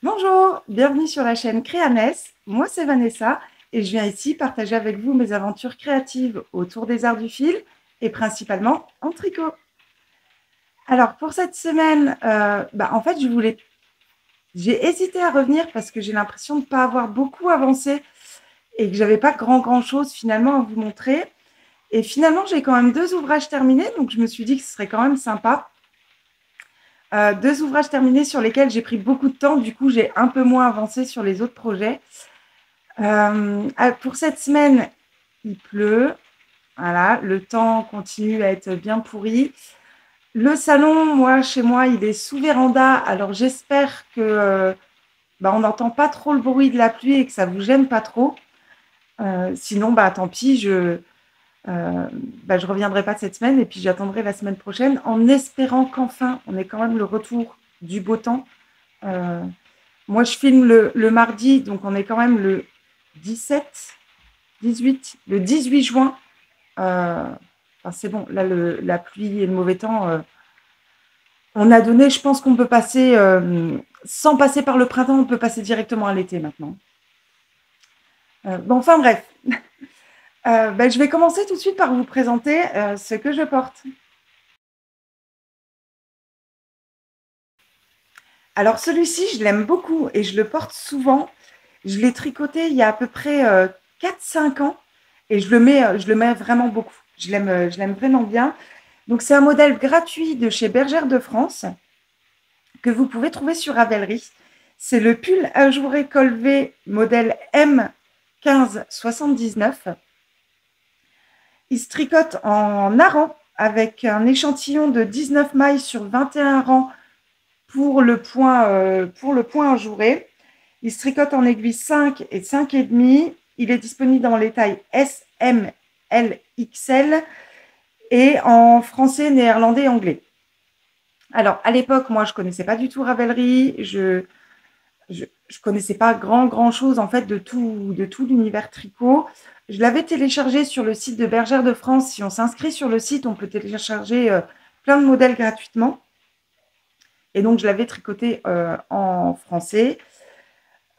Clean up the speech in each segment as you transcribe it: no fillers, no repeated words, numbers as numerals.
Bonjour, bienvenue sur la chaîne Créaness. Moi, c'est Vanessa et je viens ici partager avec vous mes aventures créatives autour des arts du fil et principalement en tricot. Alors, pour cette semaine, en fait, j'ai hésité à revenir parce que j'ai l'impression de ne pas avoir beaucoup avancé et que j'avais pas grand chose finalement à vous montrer. Et finalement, j'ai quand même 2 ouvrages terminés, donc je me suis dit que ce serait quand même sympa. 2 ouvrages terminés sur lesquels j'ai pris beaucoup de temps, du coup, j'ai un peu moins avancé sur les autres projets. Pour cette semaine, il pleut. Voilà, le temps continue à être bien pourri. Le salon, chez moi, il est sous véranda. Alors, j'espère que on n'entend pas trop le bruit de la pluie et que ça vous gêne pas trop. Sinon, tant pis, je reviendrai pas cette semaine et puis j'attendrai la semaine prochaine en espérant qu'enfin, on ait quand même le retour du beau temps. Euh, Moi, je filme le mardi, donc on est quand même le 17, 18, le 18 juin. C'est bon, là, la pluie et le mauvais temps, on a donné, je pense qu'on peut passer, sans passer par le printemps, on peut passer directement à l'été maintenant. Enfin bref, je vais commencer tout de suite par vous présenter ce que je porte. Alors celui-ci, je l'aime beaucoup et je le porte souvent. Je l'ai tricoté il y a à peu près 4-5 ans et je le mets vraiment beaucoup. Je l'aime vraiment bien. Donc c'est un modèle gratuit de chez Bergère de France que vous pouvez trouver sur Ravelry. C'est le pull ajouré col V modèle M1579. Il se tricote en aran avec un échantillon de 19 mailles sur 21 rangs pour le point ajouré. Il se tricote en aiguille 5 et 5,5. Il est disponible dans les tailles S, M, L, XL et en français, néerlandais et anglais. Alors, à l'époque, moi, je ne connaissais pas du tout Ravelry. Je connaissais pas grand chose en fait de tout l'univers tricot. Je l'avais téléchargé sur le site de Bergère de France. Si on s'inscrit sur le site, on peut télécharger plein de modèles gratuitement. Et donc, je l'avais tricoté en français.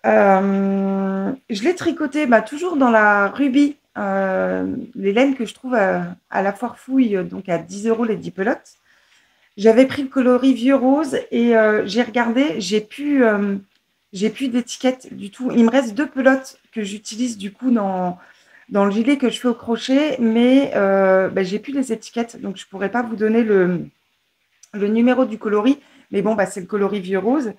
Je l'ai tricoté toujours dans la Ruby, les laines que je trouve à la foire fouille, donc à 10 € les 10 pelotes. J'avais pris le coloris vieux rose et j'ai regardé, j'ai plus d'étiquette du tout. Il me reste 2 pelotes que j'utilise du coup dans le gilet que je fais au crochet, mais j'ai plus les étiquettes, donc je pourrais pas vous donner le numéro du coloris. Mais bon, c'est le coloris vieux rose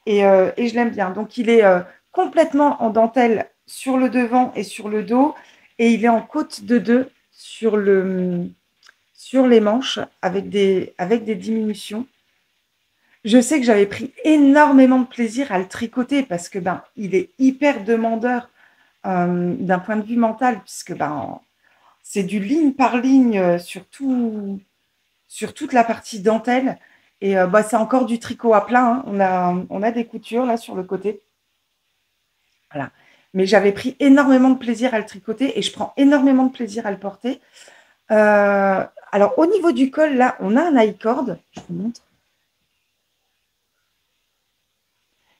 et je l'aime bien. Donc il est complètement en dentelle sur le devant et sur le dos et il est en côte de 2 sur les manches avec des diminutions. Je sais que j'avais pris énormément de plaisir à le tricoter parce que il est hyper demandeur d'un point de vue mental puisque c'est du ligne par ligne sur toute la partie dentelle et c'est encore du tricot à plein, hein. On a des coutures là sur le côté. Voilà. Mais j'avais pris énormément de plaisir à le tricoter et je prends énormément de plaisir à le porter. Alors au niveau du col, là, on a un I-cord, je vous montre,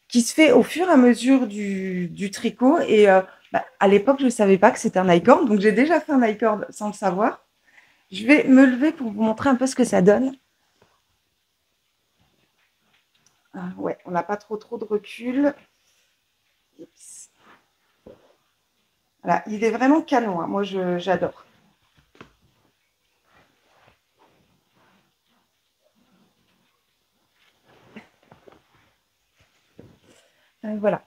qui se fait au fur et à mesure du tricot. Et à l'époque, je ne savais pas que c'était un I-cord, donc j'ai déjà fait un I-cord sans le savoir. Je vais me lever pour vous montrer un peu ce que ça donne. Ouais, on n'a pas trop de recul. Voilà, il est vraiment canon, hein. Moi, j'adore. Voilà.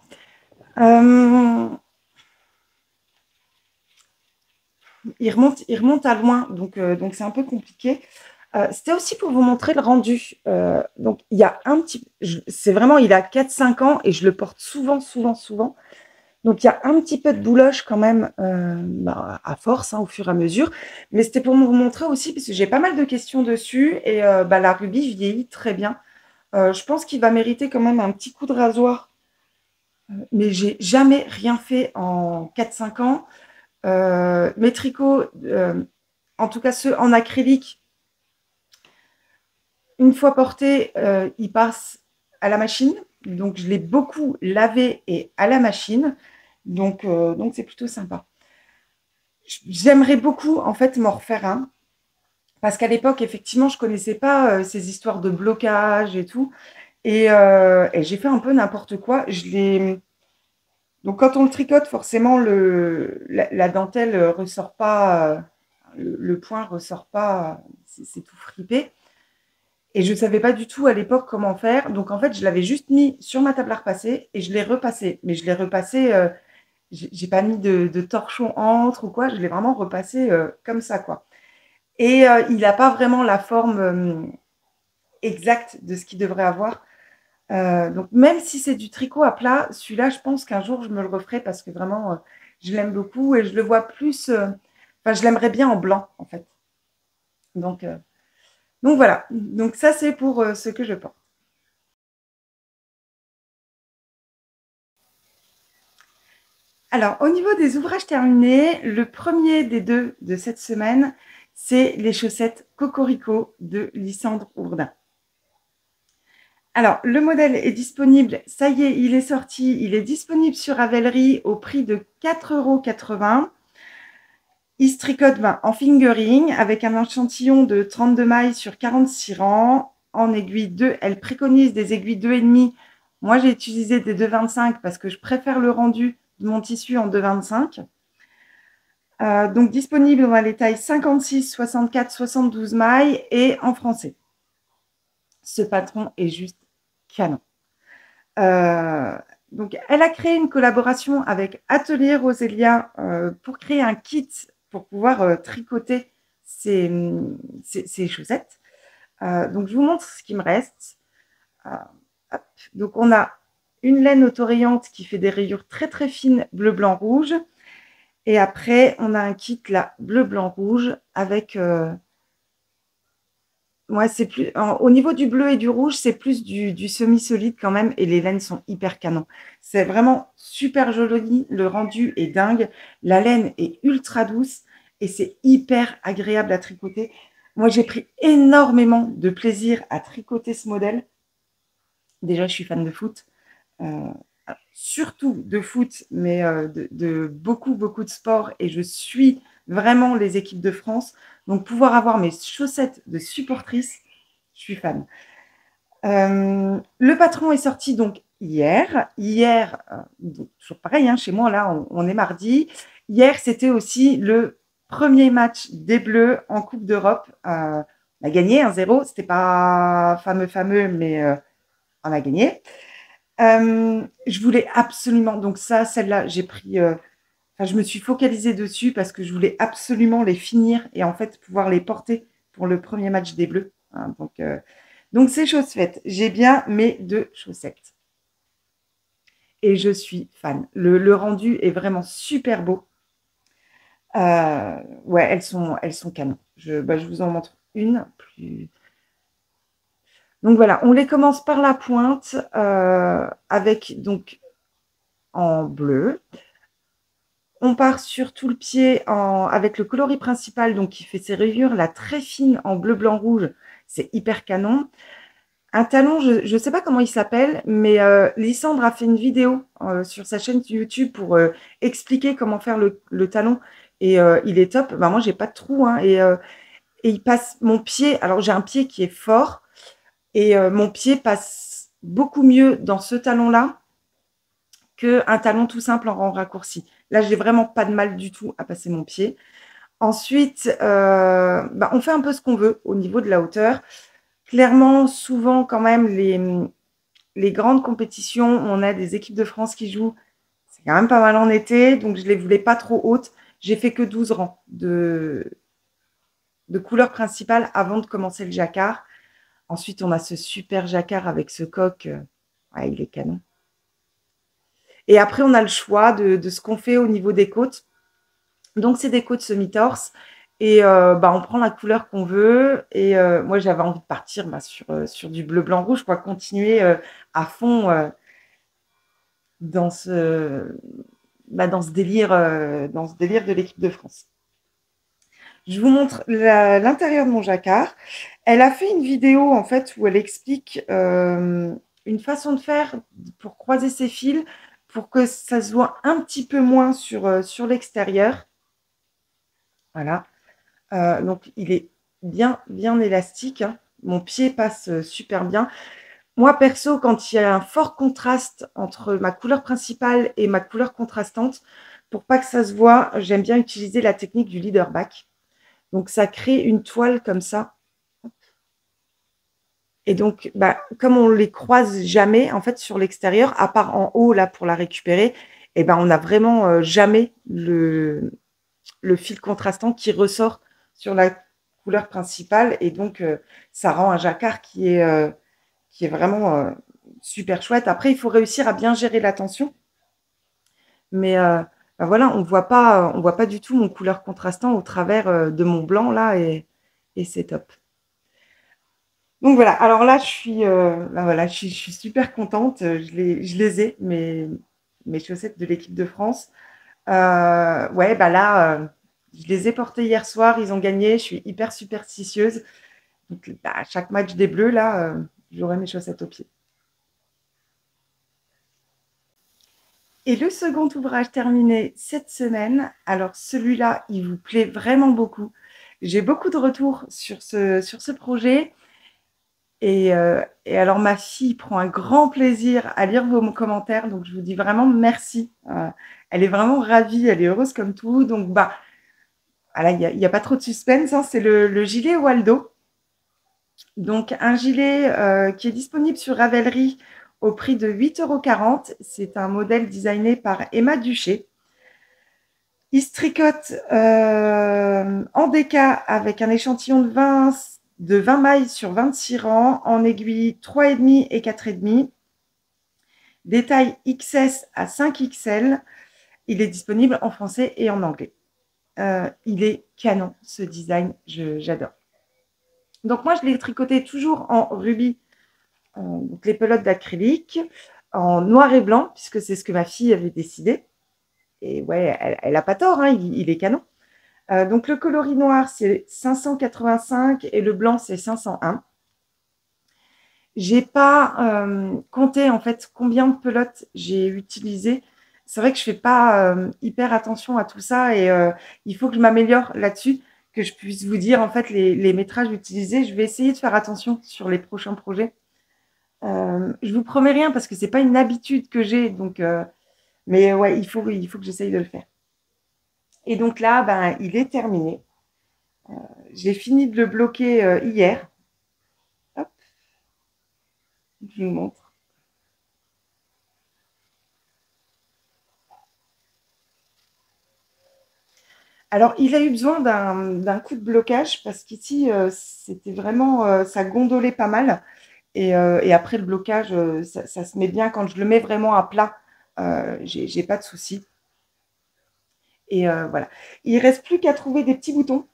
Il remonte à loin, donc c'est un peu compliqué. C'était aussi pour vous montrer le rendu. Donc, il y a un petit... C'est vraiment, il a 4-5 ans et je le porte souvent. Donc, il y a un petit peu de bouloche quand même, à force, hein, au fur et à mesure. Mais c'était pour vous montrer aussi, parce que j'ai pas mal de questions dessus. Et la rubis vieillit très bien. Je pense qu'il va mériter quand même un petit coup de rasoir. Mais j'ai jamais rien fait en 4-5 ans. Mes tricots, en tout cas ceux en acrylique, une fois portés, ils passent à la machine. Donc, je l'ai beaucoup lavé et à la machine. Donc c'est plutôt sympa. J'aimerais beaucoup, en fait, m'en refaire un. Parce qu'à l'époque, effectivement, je ne connaissais pas ces histoires de blocage et tout. Et j'ai fait un peu n'importe quoi. Donc, quand on le tricote, forcément, la dentelle ressort pas, le point ressort pas, c'est tout fripé. Et je ne savais pas du tout à l'époque comment faire. Donc, en fait, je l'avais juste mis sur ma table à repasser et je l'ai repassé. Mais je l'ai repassé, j'ai pas mis de torchon entre ou quoi. Je l'ai vraiment repassé comme ça, quoi. Et il n'a pas vraiment la forme exacte de ce qu'il devrait avoir. Donc, même si c'est du tricot à plat, celui-là, je pense qu'un jour, je me le referai parce que vraiment, je l'aime beaucoup et je le vois plus. Enfin, je l'aimerais bien en blanc, en fait. Donc, euh, donc voilà. Donc, ça, c'est pour ce que je porte. Alors, au niveau des ouvrages terminés, le premier des deux de cette semaine, c'est les chaussettes Cocorico de Lysandre Ourdin. Alors, le modèle est disponible, ça y est, il est sorti, il est disponible sur Ravelry au prix de 4,80 €. Il se tricote en fingering avec un échantillon de 32 mailles sur 46 rangs. En aiguille 2, elle préconise des aiguilles 2,5. Moi, j'ai utilisé des 2,25 parce que je préfère le rendu de mon tissu en 2,25. Donc, disponible dans les tailles 56, 64, 72 mailles et en français. Ce patron est juste canon. Euh, donc, elle a créé une collaboration avec Atelier Roselia pour créer un kit pour pouvoir tricoter ces chaussettes. Donc, je vous montre ce qui me reste. Hop. Donc, on a une laine autorayante qui fait des rayures très très fines bleu, blanc, rouge. Et après, on a un kit là bleu, blanc, rouge avec ouais, c'est plus au niveau du bleu et du rouge, c'est plus du semi-solide quand même et les laines sont hyper canon. C'est vraiment super joli, le rendu est dingue, la laine est ultra douce et c'est hyper agréable à tricoter. Moi, j'ai pris énormément de plaisir à tricoter ce modèle. Déjà, je suis fan de foot, euh, surtout de foot, mais de beaucoup, beaucoup de sport et je suis vraiment les équipes de France. Donc, pouvoir avoir mes chaussettes de supportrice, je suis fan. Le patron est sorti donc hier. Hier, donc, toujours pareil, hein, chez moi, là, on est mardi. Hier, c'était aussi le premier match des Bleus en Coupe d'Europe. On a gagné 1-0. C'était pas fameux, mais on a gagné. Je voulais absolument, donc ça, celle-là, j'ai pris. Enfin, je me suis focalisée dessus parce que je voulais absolument les finir et en fait pouvoir les porter pour le premier match des Bleus. Hein, donc c'est chose faite. J'ai bien mes deux chaussettes. Et je suis fan. Le rendu est vraiment super beau. Ouais, elles sont canon. Je vous en montre une. Donc voilà, on les commence par la pointe avec donc en bleu. On part sur tout le pied avec le coloris principal, donc qui fait ses rayures, la très fine en bleu, blanc, rouge. C'est hyper canon. Un talon, je ne sais pas comment il s'appelle, mais Lysandre a fait une vidéo sur sa chaîne YouTube pour expliquer comment faire le talon. Et il est top. Ben, moi, j'ai pas de trou. Hein, et il passe mon pied. Alors, j'ai un pied qui est fort. Et mon pied passe beaucoup mieux dans ce talon-là qu'un talon tout simple en rang raccourci. Là, j'ai vraiment pas de mal du tout à passer mon pied. Ensuite, on fait un peu ce qu'on veut au niveau de la hauteur. Clairement, souvent, quand même, les grandes compétitions, on a des équipes de France qui jouent. C'est quand même pas mal en été, donc je ne les voulais pas trop hautes. J'ai fait que 12 rangs de couleur principale avant de commencer le jacquard. Ensuite, on a ce super jacquard avec ce coq. Ouais, il est canon. Et après, on a le choix de ce qu'on fait au niveau des côtes. Donc, c'est des côtes semi-torse. Et on prend la couleur qu'on veut. Et moi, j'avais envie de partir sur du bleu, blanc, rouge, quoi, continuer à fond dans dans ce délire de l'équipe de France. Je vous montre l'intérieur de mon jacquard. Elle a fait une vidéo en fait où elle explique une façon de faire pour croiser ces fils, pour que ça se voit un petit peu moins sur l'extérieur. Voilà. Donc, il est bien, bien élastique, hein. Mon pied passe super bien. Moi, perso, quand il y a un fort contraste entre ma couleur principale et ma couleur contrastante, pour pas que ça se voit, j'aime bien utiliser la technique du leader back. Donc, ça crée une toile comme ça. Et donc, bah, comme on les croise jamais, en fait, sur l'extérieur, à part en haut, là, pour la récupérer, et ben, on n'a vraiment jamais le fil contrastant qui ressort sur la couleur principale. Et donc, ça rend un jacquard qui est vraiment super chouette. Après, il faut réussir à bien gérer la tension. Mais ben voilà, on voit pas du tout mon couleur contrastant au travers de mon blanc là et c'est top. Donc voilà, alors là, ben voilà, je suis super contente. Je les ai, mes chaussettes de l'équipe de France. Ouais, bah là, je les ai portées hier soir, ils ont gagné. Je suis hyper superstitieuse. Donc, bah, à chaque match des Bleus, là, j'aurai mes chaussettes aux pieds. Et le second ouvrage terminé cette semaine, alors celui-là, il vous plaît vraiment beaucoup. J'ai beaucoup de retours sur ce projet. Et alors, ma fille prend un grand plaisir à lire vos commentaires. Donc, je vous dis vraiment merci. Elle est vraiment ravie, elle est heureuse comme tout. Donc, bah, voilà, il y a pas trop de suspense, hein. C'est le gilet Waldo. Donc, un gilet qui est disponible sur Ravelry au prix de 8,40 €. C'est un modèle designé par Emma Duché. Il se tricote en déca avec un échantillon de 20 mailles sur 26 rangs, en aiguille 3,5 et 4,5. Des tailles XS à 5XL. Il est disponible en français et en anglais. Il est canon, ce design, j'adore. Donc moi, je l'ai tricoté toujours en rubis, donc les pelotes d'acrylique, en noir et blanc, puisque c'est ce que ma fille avait décidé. Et ouais, elle a pas tort, hein, il est canon. Donc le coloris noir, c'est 585 et le blanc, c'est 501. J'ai pas compté en fait combien de pelotes j'ai utilisé. C'est vrai que je fais pas hyper attention à tout ça et il faut que je m'améliore là-dessus, que je puisse vous dire en fait les métrages utilisés. Je vais essayer de faire attention sur les prochains projets. Je vous promets rien parce que c'est pas une habitude que j'ai, donc mais ouais, il faut que j'essaye de le faire. Et donc là, ben, il est terminé. J'ai fini de le bloquer hier. Hop, je vous montre. Alors, il a eu besoin d'un coup de blocage parce qu'ici, c'était vraiment, ça gondolait pas mal. Et après le blocage, ça se met bien quand je le mets vraiment à plat. J'ai pas de souci. Et voilà. Il reste plus qu'à trouver des petits boutons.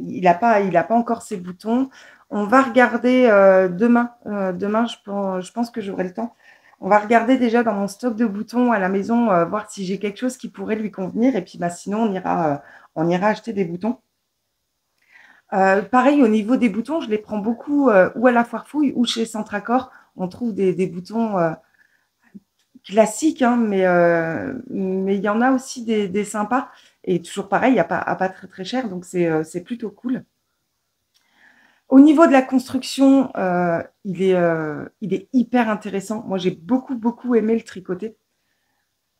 Il a pas encore ses boutons. On va regarder demain. Demain, je pense que j'aurai le temps. On va regarder déjà dans mon stock de boutons à la maison, voir si j'ai quelque chose qui pourrait lui convenir. Et puis, bah, sinon, on ira acheter des boutons. Pareil, au niveau des boutons, je les prends beaucoup ou à la foire fouille ou chez Centracor. On trouve des boutons classiques, hein, mais il y en a aussi des sympas. Et toujours pareil, à pas très très cher, donc c'est plutôt cool. Au niveau de la construction, il est hyper intéressant. Moi, j'ai beaucoup, beaucoup aimé le tricoter.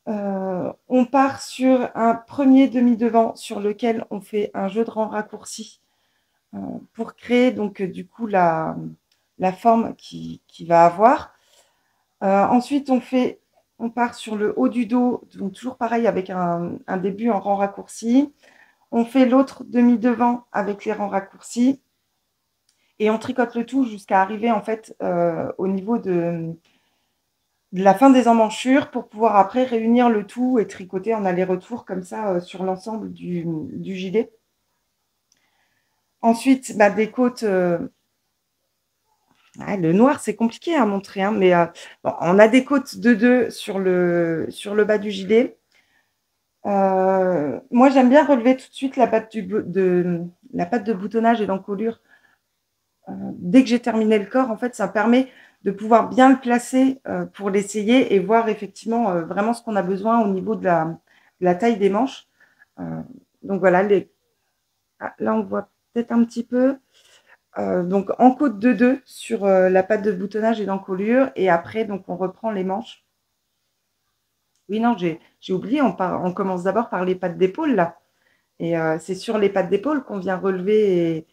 On part sur un premier demi-devant sur lequel on fait un jeu de rang raccourci pour créer donc du coup la forme qui va avoir. Ensuite, on part sur le haut du dos, donc toujours pareil avec un début en rang raccourci. On fait l'autre demi-devant avec les rangs raccourcis et on tricote le tout jusqu'à arriver en fait au niveau de la fin des emmanchures pour pouvoir après réunir le tout et tricoter en aller-retour comme ça sur l'ensemble du gilet. Ensuite, bah, des côtes. Le noir, c'est compliqué à montrer, hein, mais bon, on a des côtes de 2 sur le bas du gilet. Moi, j'aime bien relever tout de suite la patte de boutonnage et d'encolure. Dès que j'ai terminé le corps, en fait, ça permet de pouvoir bien le placer pour l'essayer et voir effectivement vraiment ce qu'on a besoin au niveau de la taille des manches. Euh, donc voilà, là on voit peut-être un petit peu. Donc en côte de 2 sur la patte de boutonnage et d'encolure. Et après, donc on reprend les manches. Oui, non, j'ai oublié, on commence d'abord par les pattes d'épaule là. Et c'est sur les pattes d'épaule qu'on vient relever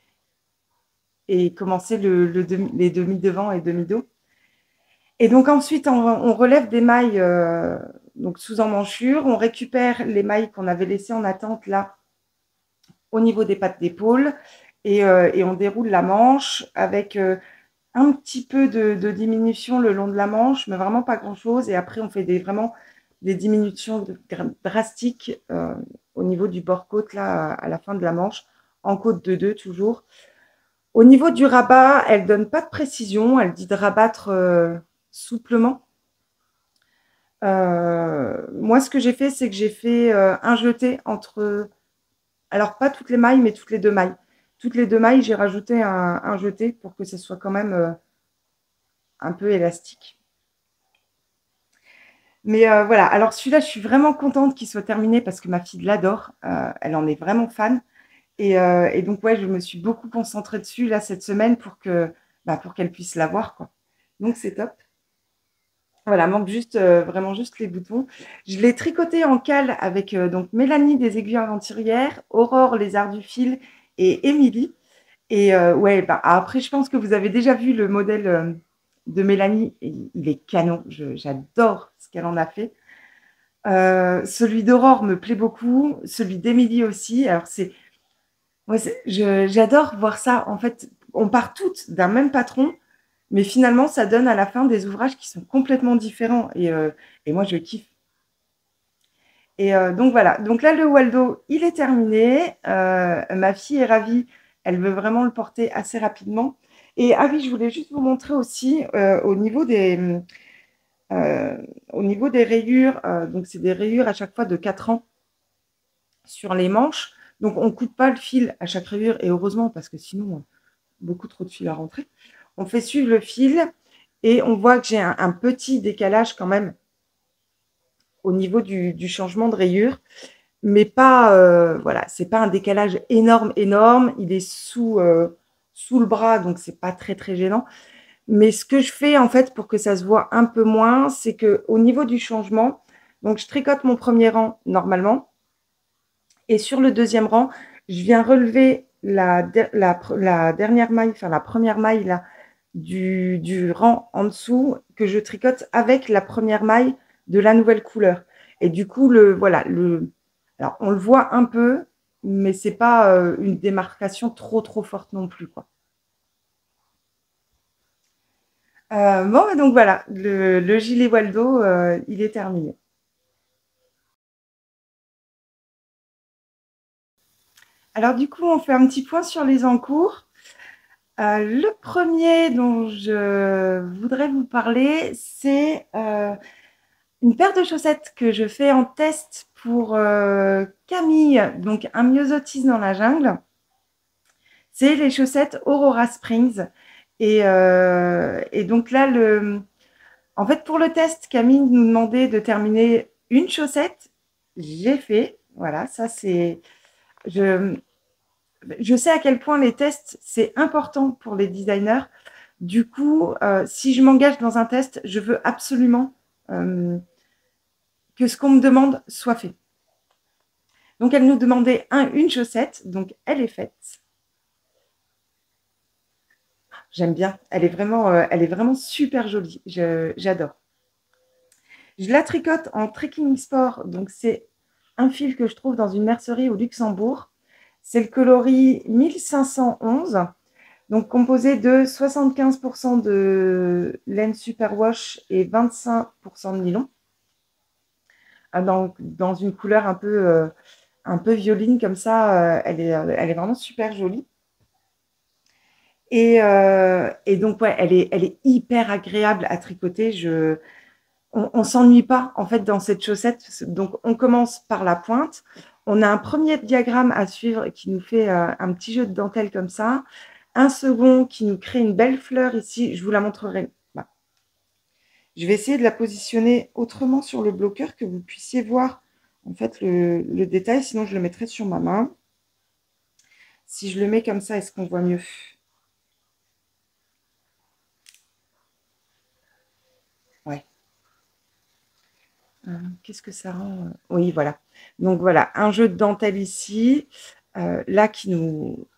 et commencer les demi devant et demi dos. Et donc ensuite, on relève des mailles donc sous emmanchure. On récupère les mailles qu'on avait laissées en attente là au niveau des pattes d'épaule. Et on déroule la manche avec un petit peu de diminution le long de la manche, mais vraiment pas grand-chose. Et après, on fait vraiment des diminutions drastiques au niveau du bord-côte, là, à la fin de la manche, en côte de 2 toujours. Au niveau du rabat, elle ne donne pas de précision, elle dit de rabattre souplement. Moi, ce que j'ai fait, c'est que j'ai fait un jeté entre, alors pas toutes les mailles, mais toutes les 2 mailles. Toutes les 2 mailles, j'ai rajouté un jeté pour que ce soit quand même un peu élastique. Mais voilà, alors celui-là, je suis vraiment contente qu'il soit terminé parce que ma fille l'adore. Elle en est vraiment fan. Et donc, ouais, je me suis beaucoup concentrée dessus là cette semaine pour qu'elle puisse l'avoir, quoi. Donc, c'est top. Voilà, manque juste, vraiment juste les boutons. Je l'ai tricoté en cale avec donc Mélanie des aiguilles aventurières, Aurore les arts du fil et Émilie. Et ouais, après, je pense que vous avez déjà vu le modèle de Mélanie. Il est canon. J'adore ce qu'elle en a fait. Celui d'Aurore me plaît beaucoup. Celui d'Émilie aussi. Alors, ouais, j'adore voir ça. En fait, on part toutes d'un même patron, mais finalement, ça donne à la fin des ouvrages qui sont complètement différents. Et moi, je kiffe. Et donc voilà. Donc là, le Waldo, il est terminé. Ma fille est ravie. Elle veut vraiment le porter assez rapidement. Et ah oui, je voulais juste vous montrer aussi euh, au niveau des rayures. Donc c'est des rayures à chaque fois de 4 ans sur les manches. Donc on ne coupe pas le fil à chaque rayure. Et heureusement, parce que sinon, beaucoup trop de fil à rentrer. On fait suivre le fil et on voit que j'ai un petit décalage quand même au niveau du changement de rayure. Mais pas, voilà, c'est pas un décalage énorme, énorme. Il est sous le bras, donc c'est pas très, très gênant. Mais ce que je fais, en fait, pour que ça se voit un peu moins, c'est qu'au niveau du changement, donc je tricote mon premier rang normalement. Et sur le deuxième rang, je viens relever la dernière maille, enfin la première maille là, du rang en dessous que je tricote avec la première maille de la nouvelle couleur. Et du coup, voilà, alors on le voit un peu, mais c'est pas une démarcation trop trop forte non plus, quoi. Bon, donc voilà, le gilet Waldo, il est terminé. Alors du coup, on fait un petit point sur les encours. Le premier dont je voudrais vous parler, c'est une paire de chaussettes que je fais en test pour Camille, donc un myosotis dans la jungle. C'est les chaussettes Aurora Springs. Et donc là, en fait, pour le test, Camille nous demandait de terminer une chaussette. J'ai fait. Voilà, ça c'est. Je sais à quel point les tests, c'est important pour les designers. Du coup, si je m'engage dans un test, je veux absolument euh, que ce qu'on me demande soit fait. Donc, elle nous demandait une chaussette, donc elle est faite. J'aime bien, elle est vraiment super jolie, j'adore. Je la tricote en trekking sport, donc c'est un fil que je trouve dans une mercerie au Luxembourg. C'est le coloris 1511, donc composé de 75% de laine superwash et 25% de nylon. Dans une couleur un peu violine comme ça, elle est vraiment super jolie. Et donc, ouais, elle est hyper agréable à tricoter. On s'ennuie pas, en fait, dans cette chaussette. Donc, on commence par la pointe. On a un premier diagramme à suivre qui nous fait un petit jeu de dentelle comme ça. Un second qui nous crée une belle fleur ici. Je vous la montrerai. Bah, Je vais essayer de la positionner autrement sur le bloqueur, que vous puissiez voir en fait le détail. Sinon, je le mettrai sur ma main. Si je le mets comme ça, est-ce qu'on voit mieux? Ouais. Qu'est-ce que ça rend? Oui, voilà. Donc voilà, un jeu de dentelle ici. Là, qui nous...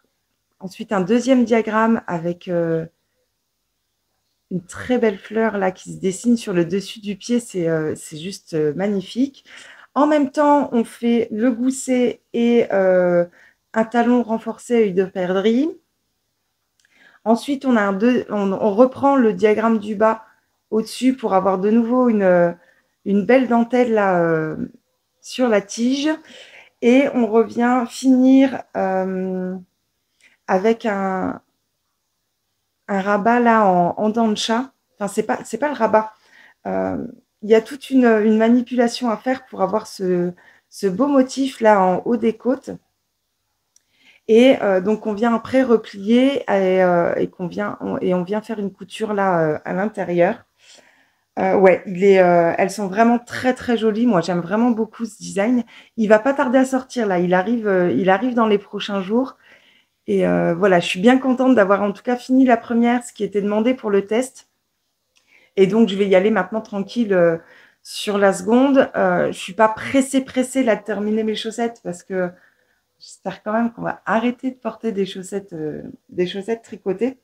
Ensuite, un deuxième diagramme avec une très belle fleur là qui se dessine sur le dessus du pied. C'est juste magnifique. En même temps, on fait le gousset et un talon renforcé œil de perdrix. Ensuite, on reprend le diagramme du bas au-dessus pour avoir de nouveau une belle dentelle là, sur la tige. Et on revient finir avec un rabat là en dents de chat. Enfin, c'est pas le rabat. Il y a toute une manipulation à faire pour avoir ce beau motif là en haut des côtes. Et donc, on vient après replier et on vient faire une couture là à l'intérieur. Ouais, elles sont vraiment très très jolies. Moi, j'aime vraiment beaucoup ce design. Il va pas tarder à sortir là. Il arrive dans les prochains jours. Et voilà, je suis bien contente d'avoir en tout cas fini la première, ce qui était demandé pour le test. Et donc, je vais y aller maintenant tranquille sur la seconde. Je suis pas pressée là de terminer mes chaussettes parce que j'espère quand même qu'on va arrêter de porter des chaussettes tricotées.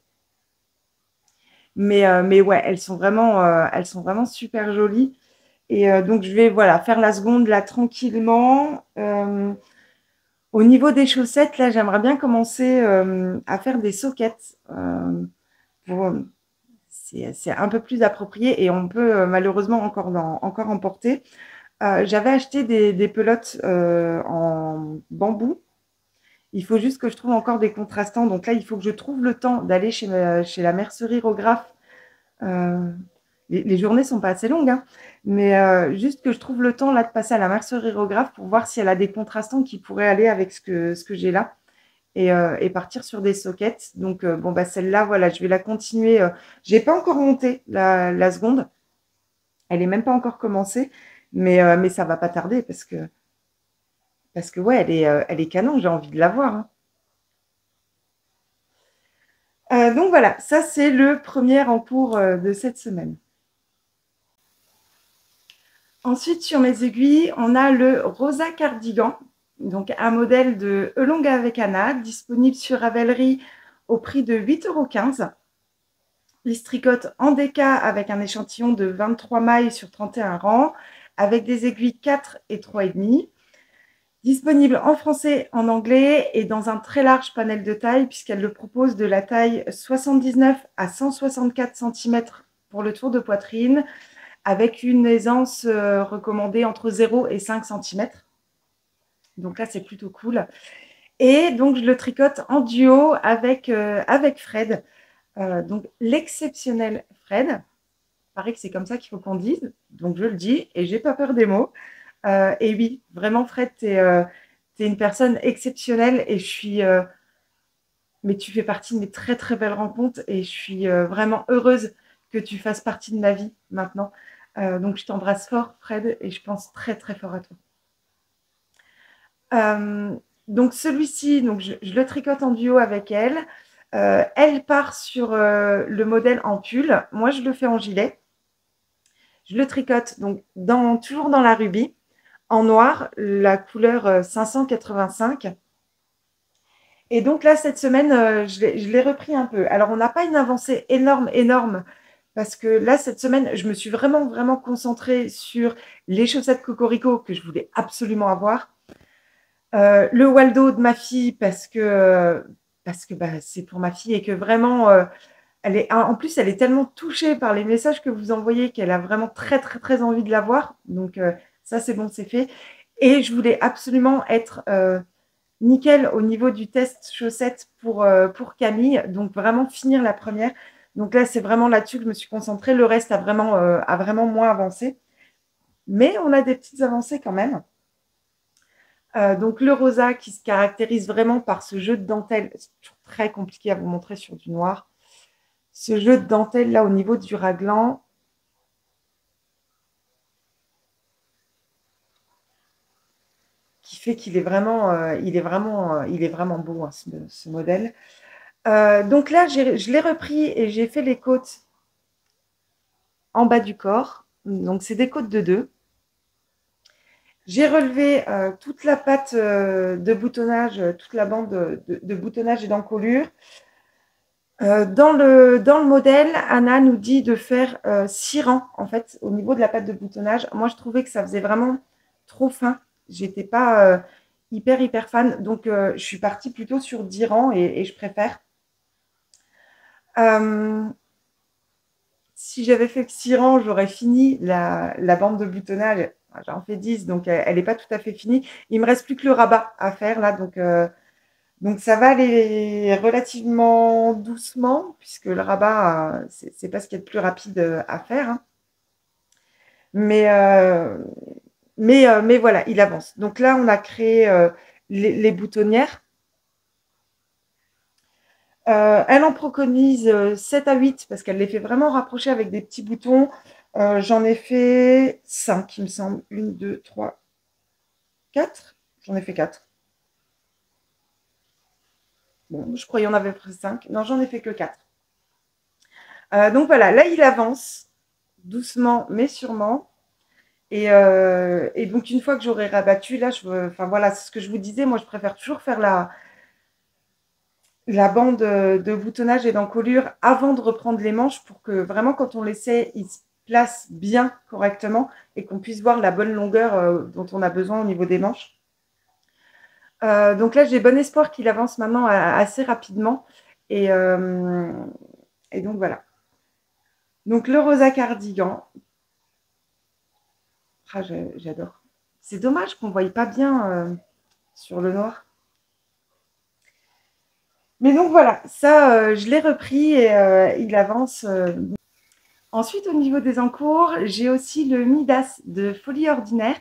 Mais ouais, elles sont vraiment super jolies. Et donc, je vais voilà, faire la seconde là tranquillement. Au niveau des chaussettes, là, j'aimerais bien commencer à faire des sockets. C'est un peu plus approprié et on peut malheureusement encore en porter. J'avais acheté des pelotes en bambou. Il faut juste que je trouve encore des contrastants. Donc là, il faut que je trouve le temps d'aller chez la mercerie Rograph. Euh, les journées sont pas assez longues, hein, mais juste que je trouve le temps là de passer à la mercerie Rograph pour voir si elle a des contrastants qui pourraient aller avec ce que j'ai là et partir sur des sockets. Donc bon bah celle-là, voilà, je vais la continuer. J'ai pas encore monté la seconde, elle est même pas encore commencée, mais ça va pas tarder parce que ouais, elle est canon. J'ai envie de la voir, hein. Donc voilà, ça c'est le premier en cours de cette semaine. Ensuite, sur mes aiguilles, on a le Rosa Cardigan, donc un modèle de Elonga avec Anna, disponible sur Ravelry au prix de 8,15 €. Il se tricote en déca avec un échantillon de 23 mailles sur 31 rangs, avec des aiguilles 4 et 3,5. Disponible en français, en anglais et dans un très large panel de taille, puisqu'elle le propose de la taille 79 à 164 cm pour le tour de poitrine, avec une aisance recommandée entre 0 et 5 cm. Donc là, c'est plutôt cool. Et donc, je le tricote en duo avec Fred. Donc, l'exceptionnel Fred. Il paraît que c'est comme ça qu'il faut qu'on dise. Donc, je le dis et j'ai pas peur des mots. Et oui, vraiment, Fred, t'es une personne exceptionnelle et je suis... mais tu fais partie de mes très, très belles rencontres et je suis vraiment heureuse que tu fasses partie de ma vie maintenant. Donc, je t'embrasse fort, Fred, et je pense très, très fort à toi. Donc, celui-ci, donc je le tricote en duo avec elle. Elle part sur le modèle en pull. Moi, je le fais en gilet. Je le tricote donc toujours dans la rubis, en noir, la couleur 585. Et donc là, cette semaine, je l'ai repris un peu. Alors, on n'a pas une avancée énorme, parce que là, cette semaine, je me suis vraiment concentrée sur les chaussettes Cocorico que je voulais absolument avoir. Le Waldo de ma fille, parce que bah, c'est pour ma fille et que vraiment, en plus, elle est tellement touchée par les messages que vous envoyez qu'elle a vraiment très envie de l'avoir. Donc, ça, c'est bon, c'est fait. Et je voulais absolument être nickel au niveau du test chaussettes pour Camille. Donc, vraiment finir la première. Donc là, c'est vraiment là-dessus que je me suis concentrée. Le reste a vraiment moins avancé. Mais on a des petites avancées quand même. Donc le rosa qui se caractérise vraiment par ce jeu de dentelle. C'est toujours très compliqué à vous montrer sur du noir. Ce jeu de dentelle là au niveau du raglan. fait qu'il est vraiment, il est vraiment beau, hein, ce modèle. Donc là, je l'ai repris et j'ai fait les côtes en bas du corps. Donc, c'est des côtes de 2. J'ai relevé toute la patte de boutonnage, toute la bande de boutonnage et d'encolure. Dans le modèle, Anna nous dit de faire 6 rangs, en fait, au niveau de la patte de boutonnage. Moi, je trouvais que ça faisait vraiment trop fin. J'étais pas hyper fan. Donc, je suis partie plutôt sur 10 rangs et je préfère. Si j'avais fait que 6 rangs, j'aurais fini la bande de boutonnage. J'en fais 10, donc elle n'est pas tout à fait finie. Il me reste plus que le rabat à faire là, donc ça va aller relativement doucement, puisque le rabat, c'est pas ce qu'il y a de plus rapide à faire, hein. Mais, euh, mais voilà, il avance. Donc là, on a créé les boutonnières. Elle en préconise 7 à 8 parce qu'elle les fait vraiment rapprocher avec des petits boutons. J'en ai fait 5, il me semble. 1, 2, 3, 4. J'en ai fait 4. Bon, je croyais en avait pris 5. Non, j'en ai fait que 4. Donc voilà, là, il avance doucement mais sûrement. Et donc, une fois que j'aurai rabattu, là, enfin voilà, c'est ce que je vous disais. Moi, je préfère toujours faire la bande de boutonnage et d'encolure avant de reprendre les manches pour que vraiment, quand on l'essaie, il se place bien correctement et qu'on puisse voir la bonne longueur dont on a besoin au niveau des manches. Donc là, j'ai bon espoir qu'il avance maintenant assez rapidement. Et, euh, et donc voilà. Donc le rosa cardigan. Ah, j'adore. C'est dommage qu'on ne voie pas bien sur le noir. Mais donc voilà, ça, je l'ai repris et il avance. Ensuite, au niveau des encours, j'ai aussi le Midas de Folie Ordinaire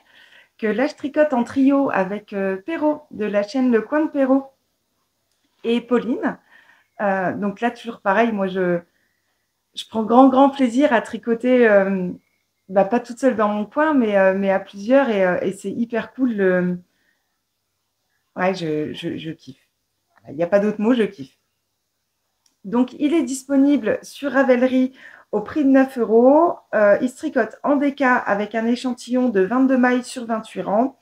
que là, je tricote en trio avec Perrault de la chaîne Le Coin de Perrault et Pauline. Donc là, toujours pareil, moi, je prends grand plaisir à tricoter, pas toute seule dans mon coin, mais à plusieurs et c'est hyper cool. Ouais, je kiffe. Il n'y a pas d'autre mot, je kiffe. Donc, il est disponible sur Ravelry au prix de 9 euros. Il se tricote en déca avec un échantillon de 22 mailles sur 28 rangs,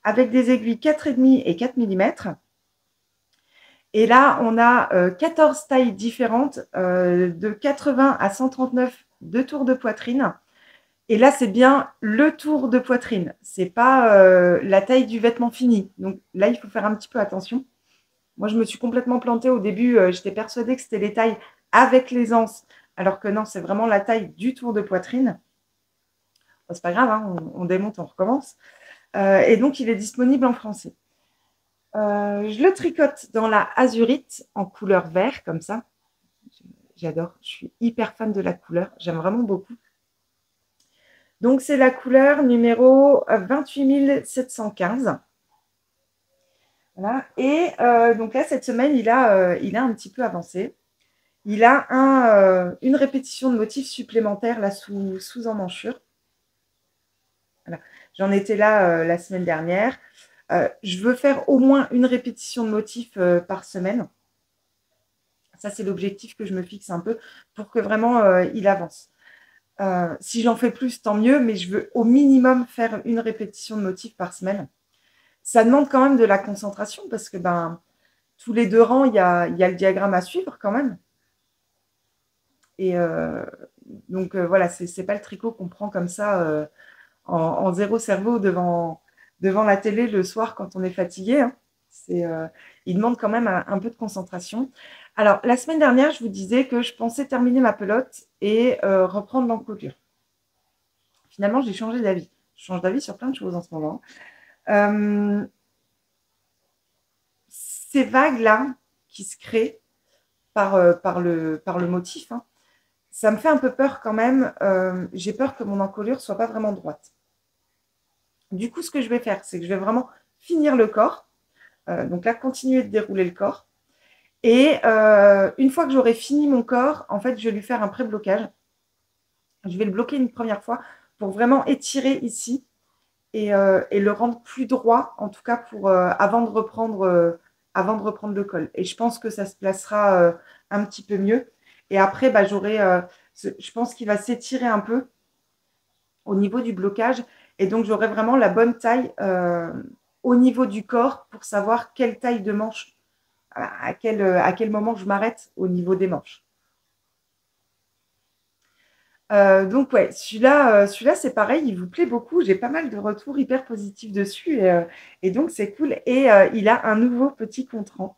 avec des aiguilles 4,5 et 4 mm. Et là, on a 14 tailles différentes, de 80 à 139 de tours de poitrine. Et là, c'est bien le tour de poitrine. Ce n'est pas la taille du vêtement fini. Donc là, il faut faire un petit peu attention. Moi, je me suis complètement plantée au début. J'étais persuadée que c'était les tailles avec les anses, alors que non, c'est vraiment la taille du tour de poitrine. Bon, c'est pas grave, hein, on démonte, on recommence. Et donc, il est disponible en français. Je le tricote dans la azurite en couleur vert, comme ça. J'adore, je suis hyper fan de la couleur, j'aime vraiment beaucoup. Donc, c'est la couleur numéro 28715. Voilà. Et donc là, cette semaine, il a un petit peu avancé. Il a une répétition de motifs supplémentaires là sous emmanchure. Voilà. J'en étais là la semaine dernière. Je veux faire au moins une répétition de motifs par semaine. Ça, c'est l'objectif que je me fixe un peu pour que vraiment il avance. Si j'en fais plus, tant mieux, mais je veux au minimum faire une répétition de motifs par semaine. Ça demande quand même de la concentration parce que tous les 2 rangs, il y a le diagramme à suivre quand même. Et donc voilà, c'est pas le tricot qu'on prend comme ça en zéro cerveau devant la télé le soir quand on est fatigué, hein. Il demande quand même un peu de concentration. Alors, la semaine dernière, je vous disais que je pensais terminer ma pelote et reprendre l'encolure. Finalement, j'ai changé d'avis. Je change d'avis sur plein de choses en ce moment. Ces vagues-là qui se créent par le motif, hein, ça me fait un peu peur quand même. J'ai peur que mon encolure ne soit pas vraiment droite. Du coup, ce que je vais faire, c'est que je vais vraiment finir le corps. Donc là, continuer de dérouler le corps. Et une fois que j'aurai fini mon corps, en fait, je vais lui faire un pré-blocage. Je vais le bloquer une première fois pour vraiment étirer ici et le rendre plus droit, en tout cas avant de reprendre le col. Et je pense que ça se placera un petit peu mieux. Et après, bah, je pense qu'il va s'étirer un peu au niveau du blocage. Et donc, j'aurai vraiment la bonne taille au niveau du corps pour savoir quelle taille de manche, à quel moment je m'arrête au niveau des manches. Donc ouais, celui-là c'est pareil, il vous plaît beaucoup. J'ai pas mal de retours hyper positifs dessus et donc c'est cool. Et il a un nouveau petit contrant.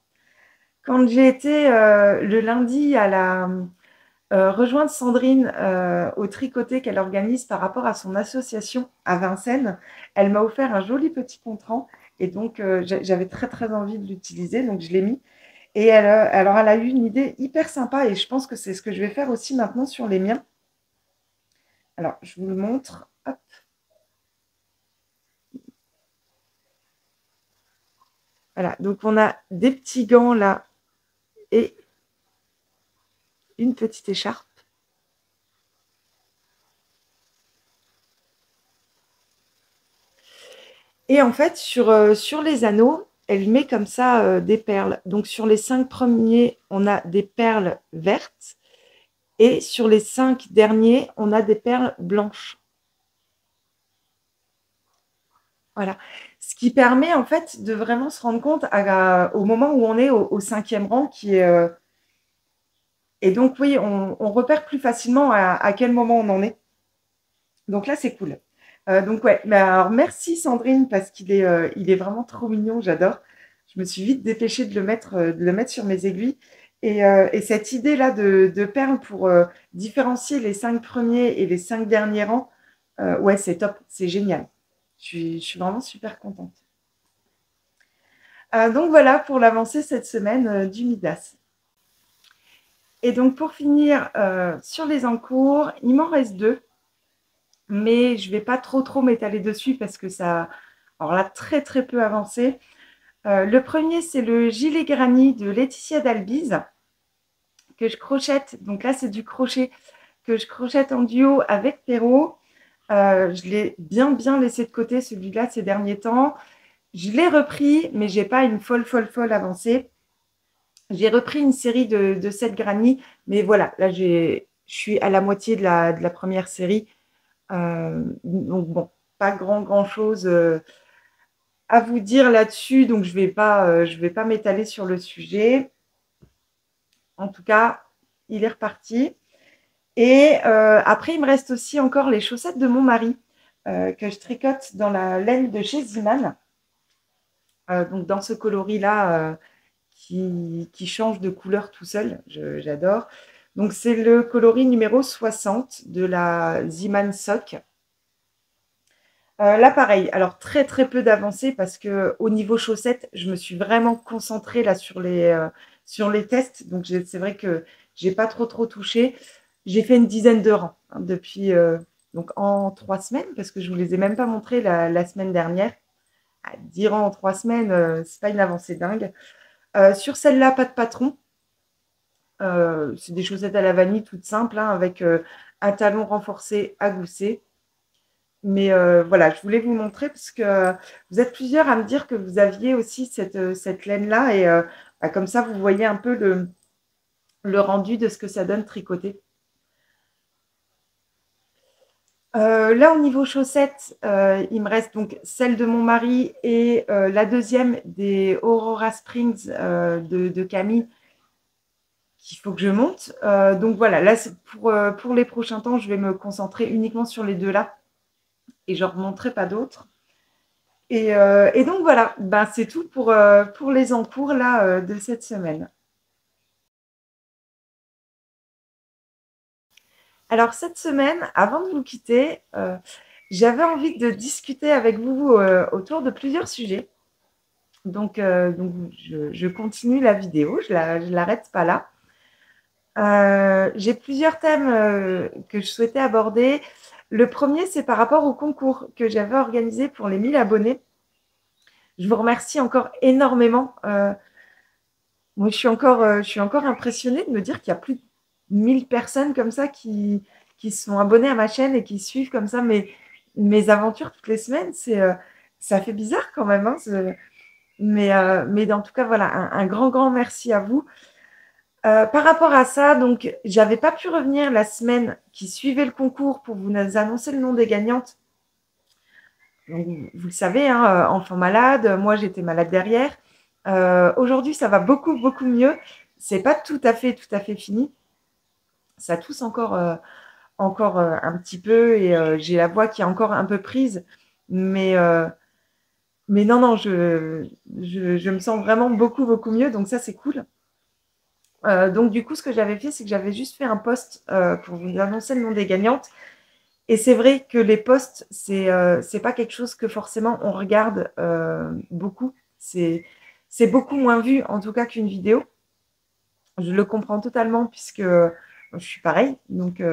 Quand j'ai été le lundi à la rejoindre Sandrine au tricoté qu'elle organise par rapport à son association à Vincennes, elle m'a offert un joli petit contrant et donc j'avais très très envie de l'utiliser, donc je l'ai mis. Et alors elle a eu une idée hyper sympa et je pense que c'est ce que je vais faire aussi maintenant sur les miens. Alors, je vous le montre. Hop. Voilà, donc on a des petits gants là et une petite écharpe. Et en fait, sur les anneaux, elle met comme ça des perles. Donc sur les 5 premiers, on a des perles vertes. Et sur les 5 derniers, on a des perles blanches. Voilà. Ce qui permet en fait de vraiment se rendre compte au moment où on est au 5e rang qui est. Et donc oui, on repère plus facilement à quel moment on en est. Donc là, c'est cool. Donc ouais, mais alors merci Sandrine parce il est vraiment trop mignon, j'adore. Je me suis vite dépêchée de le mettre sur mes aiguilles. Et cette idée-là de perles pour différencier les 5 premiers et les 5 derniers rangs, ouais, c'est top, c'est génial. Je suis vraiment super contente. Donc voilà pour l'avancée cette semaine du Midas. Et donc pour finir sur les encours, il m'en reste 2. Mais je ne vais pas trop m'étaler dessus parce que ça, alors là, très très peu avancé. Le premier, c'est le gilet granny de Laetitia d'Albise que je crochette. Donc là, c'est du crochet que je crochette en duo avec Perrault. Je l'ai bien laissé de côté celui-là ces derniers temps. Je l'ai repris, mais je n'ai pas une folle avancée. J'ai repris une série de 7 granny, mais voilà, là, je suis à la moitié de la première série. Donc bon, pas grand chose à vous dire là-dessus, donc je vais pas m'étaler sur le sujet. En tout cas, il est reparti. Et après, il me reste aussi encore les chaussettes de mon mari que je tricote dans la laine de chez Ziman. Donc dans ce coloris-là qui change de couleur tout seul, j'adore. Donc c'est le coloris numéro 60 de la Ziman Sock. Là, pareil. Alors, très peu d'avancées parce que au niveau chaussettes, je me suis vraiment concentrée là sur les tests. Donc, c'est vrai que j'ai pas trop touché. J'ai fait une dizaine de rangs depuis donc en 3 semaines parce que je vous les ai même pas montrés la semaine dernière. 10 rangs en 3 semaines, c'est pas une avancée dingue. Sur celle-là, pas de patron. C'est des chaussettes à la vanille toutes simples hein, avec un talon renforcé à gousset. Mais voilà, je voulais vous montrer parce que vous êtes plusieurs à me dire que vous aviez aussi cette laine-là. Et bah, comme ça, vous voyez un peu le rendu de ce que ça donne tricoté. Là, au niveau chaussettes, il me reste donc celle de mon mari et la deuxième des Aurora Springs de Camille qu'il faut que je monte. Donc voilà, là, pour les prochains temps, je vais me concentrer uniquement sur les deux là et je ne remonterai pas d'autres. Et donc voilà, ben, c'est tout pour les encours là, de cette semaine. Alors cette semaine, avant de vous quitter, j'avais envie de discuter avec vous autour de plusieurs sujets. Donc je continue la vidéo, je l'arrête pas là. J'ai plusieurs thèmes que je souhaitais aborder. Le premier, c'est par rapport au concours que j'avais organisé pour les 1000 abonnés. Je vous remercie encore énormément. Moi, je suis encore impressionnée de me dire qu'il y a plus de 1000 personnes comme ça qui sont abonnées à ma chaîne et qui suivent comme ça mes aventures toutes les semaines, ça fait bizarre quand même, hein, mais en tout cas, voilà, un grand, grand merci à vous. Par rapport à ça, donc, j'avais pas pu revenir la semaine qui suivait le concours pour vous annoncer le nom des gagnantes. Donc, vous le savez, hein, enfant malade, moi j'étais malade derrière. Aujourd'hui, ça va beaucoup, beaucoup mieux. C'est pas tout à fait fini. Ça tousse encore un petit peu et j'ai la voix qui est encore un peu prise. Mais, euh, mais non, non, je me sens vraiment beaucoup, beaucoup mieux. Donc ça, c'est cool. Donc du coup, ce que j'avais fait, c'est que j'avais juste fait un post pour vous annoncer le nom des gagnantes. Et c'est vrai que les posts, c'est pas quelque chose que forcément on regarde beaucoup. C'est beaucoup moins vu, en tout cas, qu'une vidéo. Je le comprends totalement puisque je suis pareil. Donc,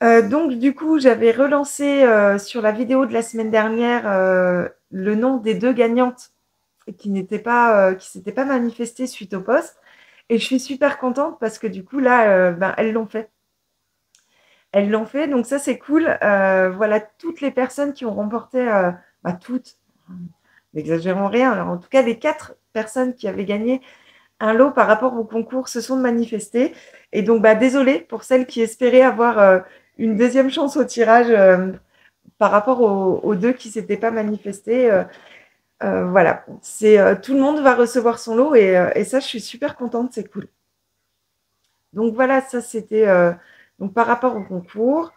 du coup, j'avais relancé sur la vidéo de la semaine dernière le nom des deux gagnantes qui s'étaient pas manifestées suite au post. Et je suis super contente parce que du coup, là, ben, elles l'ont fait. Elles l'ont fait, donc ça, c'est cool. Voilà, toutes les personnes qui ont remporté, bah, toutes, n'exagérons rien, alors en tout cas, les 4 personnes qui avaient gagné un lot par rapport au concours se sont manifestées. Et donc, bah, désolée pour celles qui espéraient avoir une deuxième chance au tirage par rapport aux deux qui ne s'étaient pas manifestés. Voilà, tout le monde va recevoir son lot et ça, je suis super contente, c'est cool. Donc voilà, ça c'était donc par rapport au concours.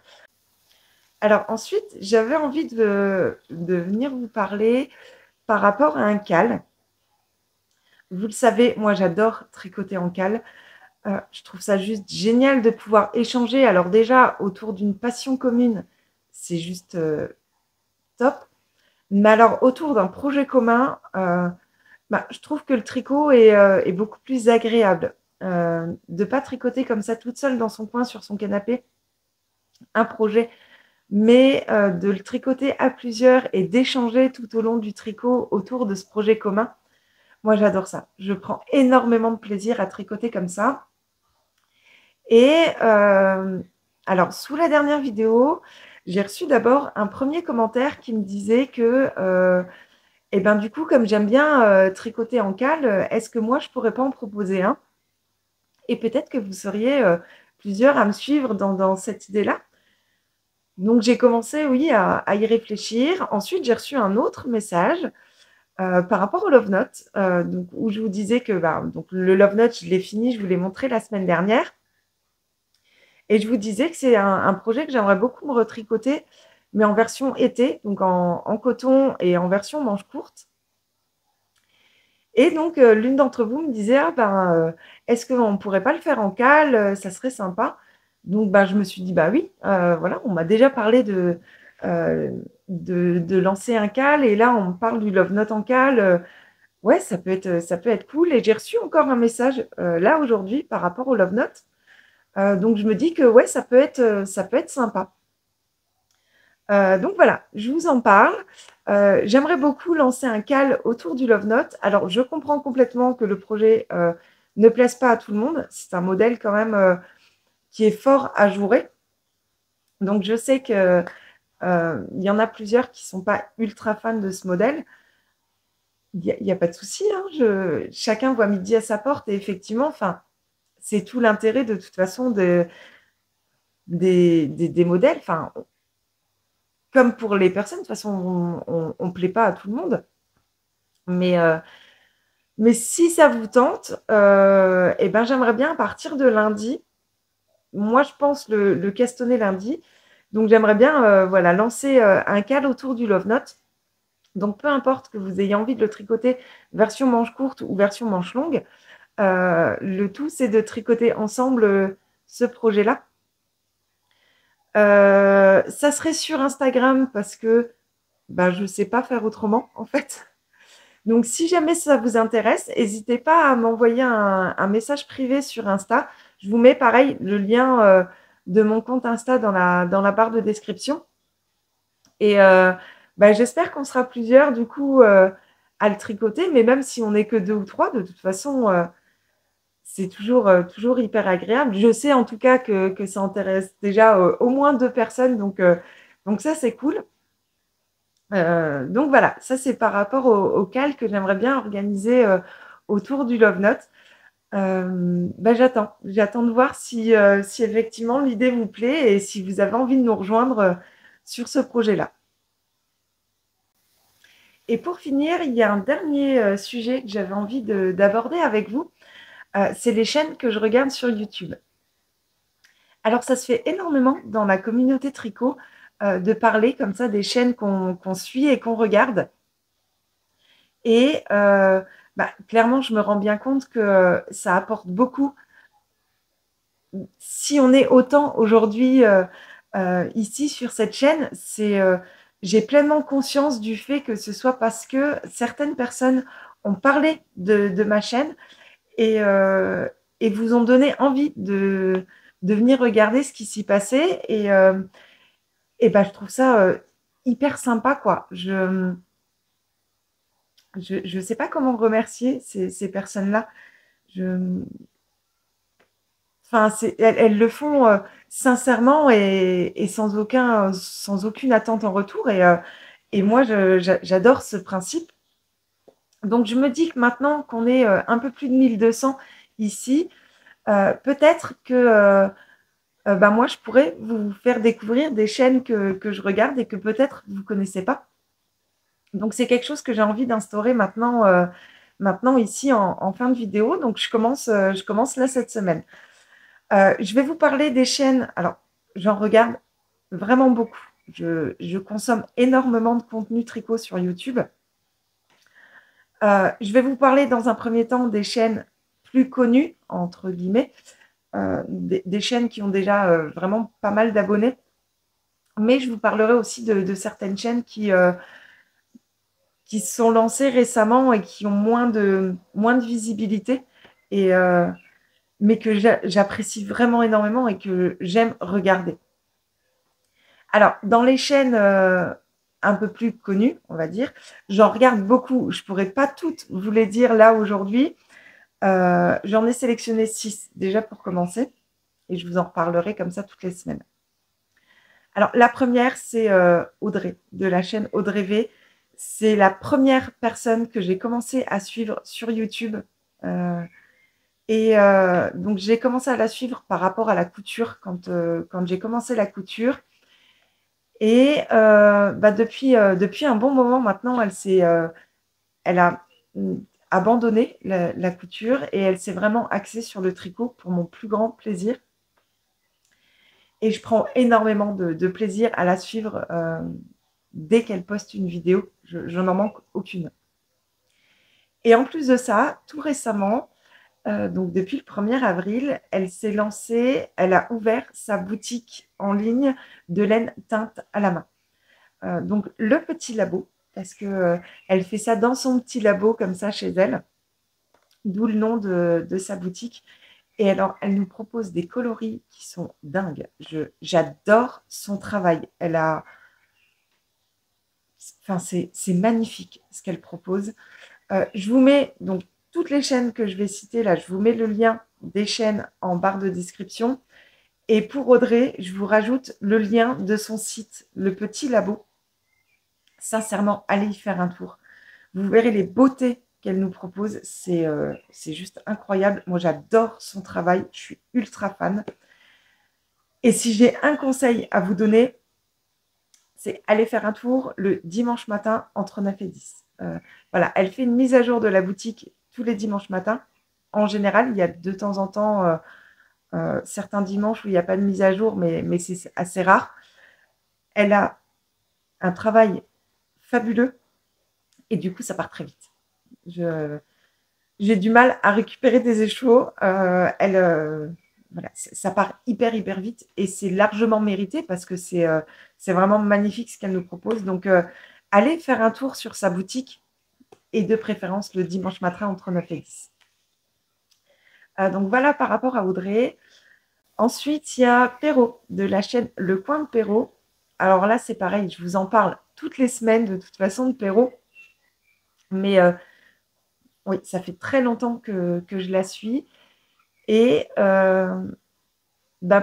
Alors ensuite, j'avais envie de venir vous parler par rapport à un cal. Vous le savez, moi j'adore tricoter en cal. Je trouve ça juste génial de pouvoir échanger. Alors déjà, autour d'une passion commune, c'est juste top. Mais alors, autour d'un projet commun, bah, je trouve que le tricot est beaucoup plus agréable. De ne pas tricoter comme ça toute seule dans son coin sur son canapé un projet, mais de le tricoter à plusieurs et d'échanger tout au long du tricot autour de ce projet commun. Moi, j'adore ça. Je prends énormément de plaisir à tricoter comme ça. Et alors, sous la dernière vidéo, j'ai reçu d'abord un premier commentaire qui me disait que, eh ben, du coup, comme j'aime bien tricoter en cale, est-ce que moi, je ne pourrais pas en proposer un? Et peut-être que vous seriez plusieurs à me suivre dans cette idée-là. Donc, j'ai commencé, oui, à y réfléchir. Ensuite, j'ai reçu un autre message par rapport au Love Note, donc, où je vous disais que bah, donc, le Love Note, je l'ai fini, je vous l'ai montré la semaine dernière. Et je vous disais que c'est un projet que j'aimerais beaucoup me retricoter, mais en version été, donc en coton et en version manche courte. Et donc, l'une d'entre vous me disait, ah ben, est-ce qu'on ne pourrait pas le faire en cale? Ça serait sympa. Donc, ben, je me suis dit, bah oui, voilà, on m'a déjà parlé de lancer un cale, et là, on me parle du Love Note en cale. Ouais, ça peut être cool. Et j'ai reçu encore un message là aujourd'hui par rapport au Love Note. Donc, je me dis que ouais, ça peut être sympa. Donc voilà, je vous en parle. J'aimerais beaucoup lancer un cale autour du Love Note. Alors, je comprends complètement que le projet ne plaise pas à tout le monde. C'est un modèle quand même qui est fort à jouer. Donc, je sais qu'il y en a plusieurs qui ne sont pas ultra fans de ce modèle. Il n'y a pas de souci, hein, chacun voit midi à sa porte. Et effectivement, enfin, c'est tout l'intérêt de toute façon des modèles. Enfin, comme pour les personnes, de toute façon, on ne plaît pas à tout le monde. Mais, euh, mais si ça vous tente, eh ben, j'aimerais bien à partir de lundi, moi je pense le castonner lundi, donc j'aimerais bien voilà, lancer un cal autour du Love Note. Donc peu importe que vous ayez envie de le tricoter version manche courte ou version manche longue, le tout c'est de tricoter ensemble ce projet-là. Ça serait sur Instagram parce que ben, je ne sais pas faire autrement en fait. Donc, si jamais ça vous intéresse, n'hésitez pas à m'envoyer un message privé sur Insta. Je vous mets pareil le lien de mon compte Insta dans la barre de description. Et bah, j'espère qu'on sera plusieurs du coup à le tricoter, mais même si on n'est que deux ou trois, de toute façon, c'est toujours hyper agréable. Je sais en tout cas que ça intéresse déjà au moins deux personnes, donc Donc ça, c'est cool. Donc voilà, ça c'est par rapport au calque que j'aimerais bien organiser autour du Love Note. J'attends de voir si effectivement l'idée vous plaît et si vous avez envie de nous rejoindre sur ce projet-là. Et pour finir, il y a un dernier sujet que j'avais envie d'aborder avec vous. C'est les chaînes que je regarde sur YouTube. Alors, ça se fait énormément dans la communauté tricot de parler comme ça des chaînes qu'on suit et qu'on regarde. Et clairement, je me rends bien compte que ça apporte beaucoup. Si on est autant aujourd'hui ici sur cette chaîne, j'ai pleinement conscience du fait que ce soit parce que certaines personnes ont parlé de ma chaîne et vous ont donné envie de venir regarder ce qui s'y passait. Je trouve ça hyper sympa, quoi. Je sais pas comment remercier ces personnes-là. Je, enfin, elles le font sincèrement et sans aucune attente en retour. Et moi, j'adore ce principe. Donc, je me dis que maintenant qu'on est un peu plus de 1200 ici, peut-être que moi, je pourrais vous faire découvrir des chaînes que je regarde et que peut-être vous ne connaissez pas. Donc, c'est quelque chose que j'ai envie d'instaurer maintenant ici en fin de vidéo. Donc, je commence là cette semaine. Je vais vous parler des chaînes. Alors, j'en regarde vraiment beaucoup. Je consomme énormément de contenu tricot sur YouTube. Je vais vous parler dans un premier temps des chaînes plus connues, entre guillemets, des chaînes qui ont déjà vraiment pas mal d'abonnés. Mais je vous parlerai aussi de certaines chaînes qui se sont lancées récemment et qui ont moins de visibilité, mais que j'apprécie vraiment énormément et que j'aime regarder. Alors, dans les chaînes un peu plus connues, on va dire, j'en regarde beaucoup. Je ne pourrais pas toutes vous les dire là aujourd'hui. J'en ai sélectionné 6 déjà pour commencer et je vous en reparlerai comme ça toutes les semaines. Alors, la première, c'est Audrey, de la chaîne Audrey V. C'est la première personne que j'ai commencé à suivre sur YouTube. Donc, j'ai commencé à la suivre par rapport à la couture, quand j'ai commencé la couture. Et depuis un bon moment maintenant, elle a abandonné la couture et elle s'est vraiment axée sur le tricot pour mon plus grand plaisir. Et je prends énormément de plaisir à la suivre dès qu'elle poste une vidéo. Je n'en manque aucune. Et en plus de ça, tout récemment, donc depuis le 1er avril, elle s'est lancée, elle a ouvert sa boutique en ligne de laine teinte à la main. Donc le petit labo, parce que elle fait ça dans son petit labo comme ça chez elle, d'où le nom de sa boutique. Et alors, elle nous propose des coloris qui sont dingues. J'adore son travail. C'est magnifique ce qu'elle propose. Je vous mets donc toutes les chaînes que je vais citer là, je vous mets le lien des chaînes en barre de description. Et pour Audrey, je vous rajoute le lien de son site, Le Petit Labo. Sincèrement, allez y faire un tour. Vous verrez les beautés qu'elle nous propose. C'est juste incroyable. Moi, j'adore son travail. Je suis ultra fan. Et si j'ai un conseil à vous donner, c'est aller faire un tour le dimanche matin entre 9 et 10. Voilà, elle fait une mise à jour de la boutique tous les dimanches matins. En général, il y a de temps en temps certains dimanches où il n'y a pas de mise à jour, mais c'est assez rare. Elle a un travail fabuleux et du coup, ça part très vite. J'ai du mal à récupérer des échevaux. Voilà, ça part hyper vite et c'est largement mérité parce que c'est vraiment magnifique ce qu'elle nous propose. Donc, allez faire un tour sur sa boutique et de préférence le dimanche matin entre 9 et 10. Donc, voilà par rapport à Audrey. Ensuite, il y a Perrault de la chaîne Le Coin de Perrault. Alors là, c'est pareil, je vous en parle toutes les semaines de toute façon de Perrault. Mais oui, ça fait très longtemps que je la suis. Et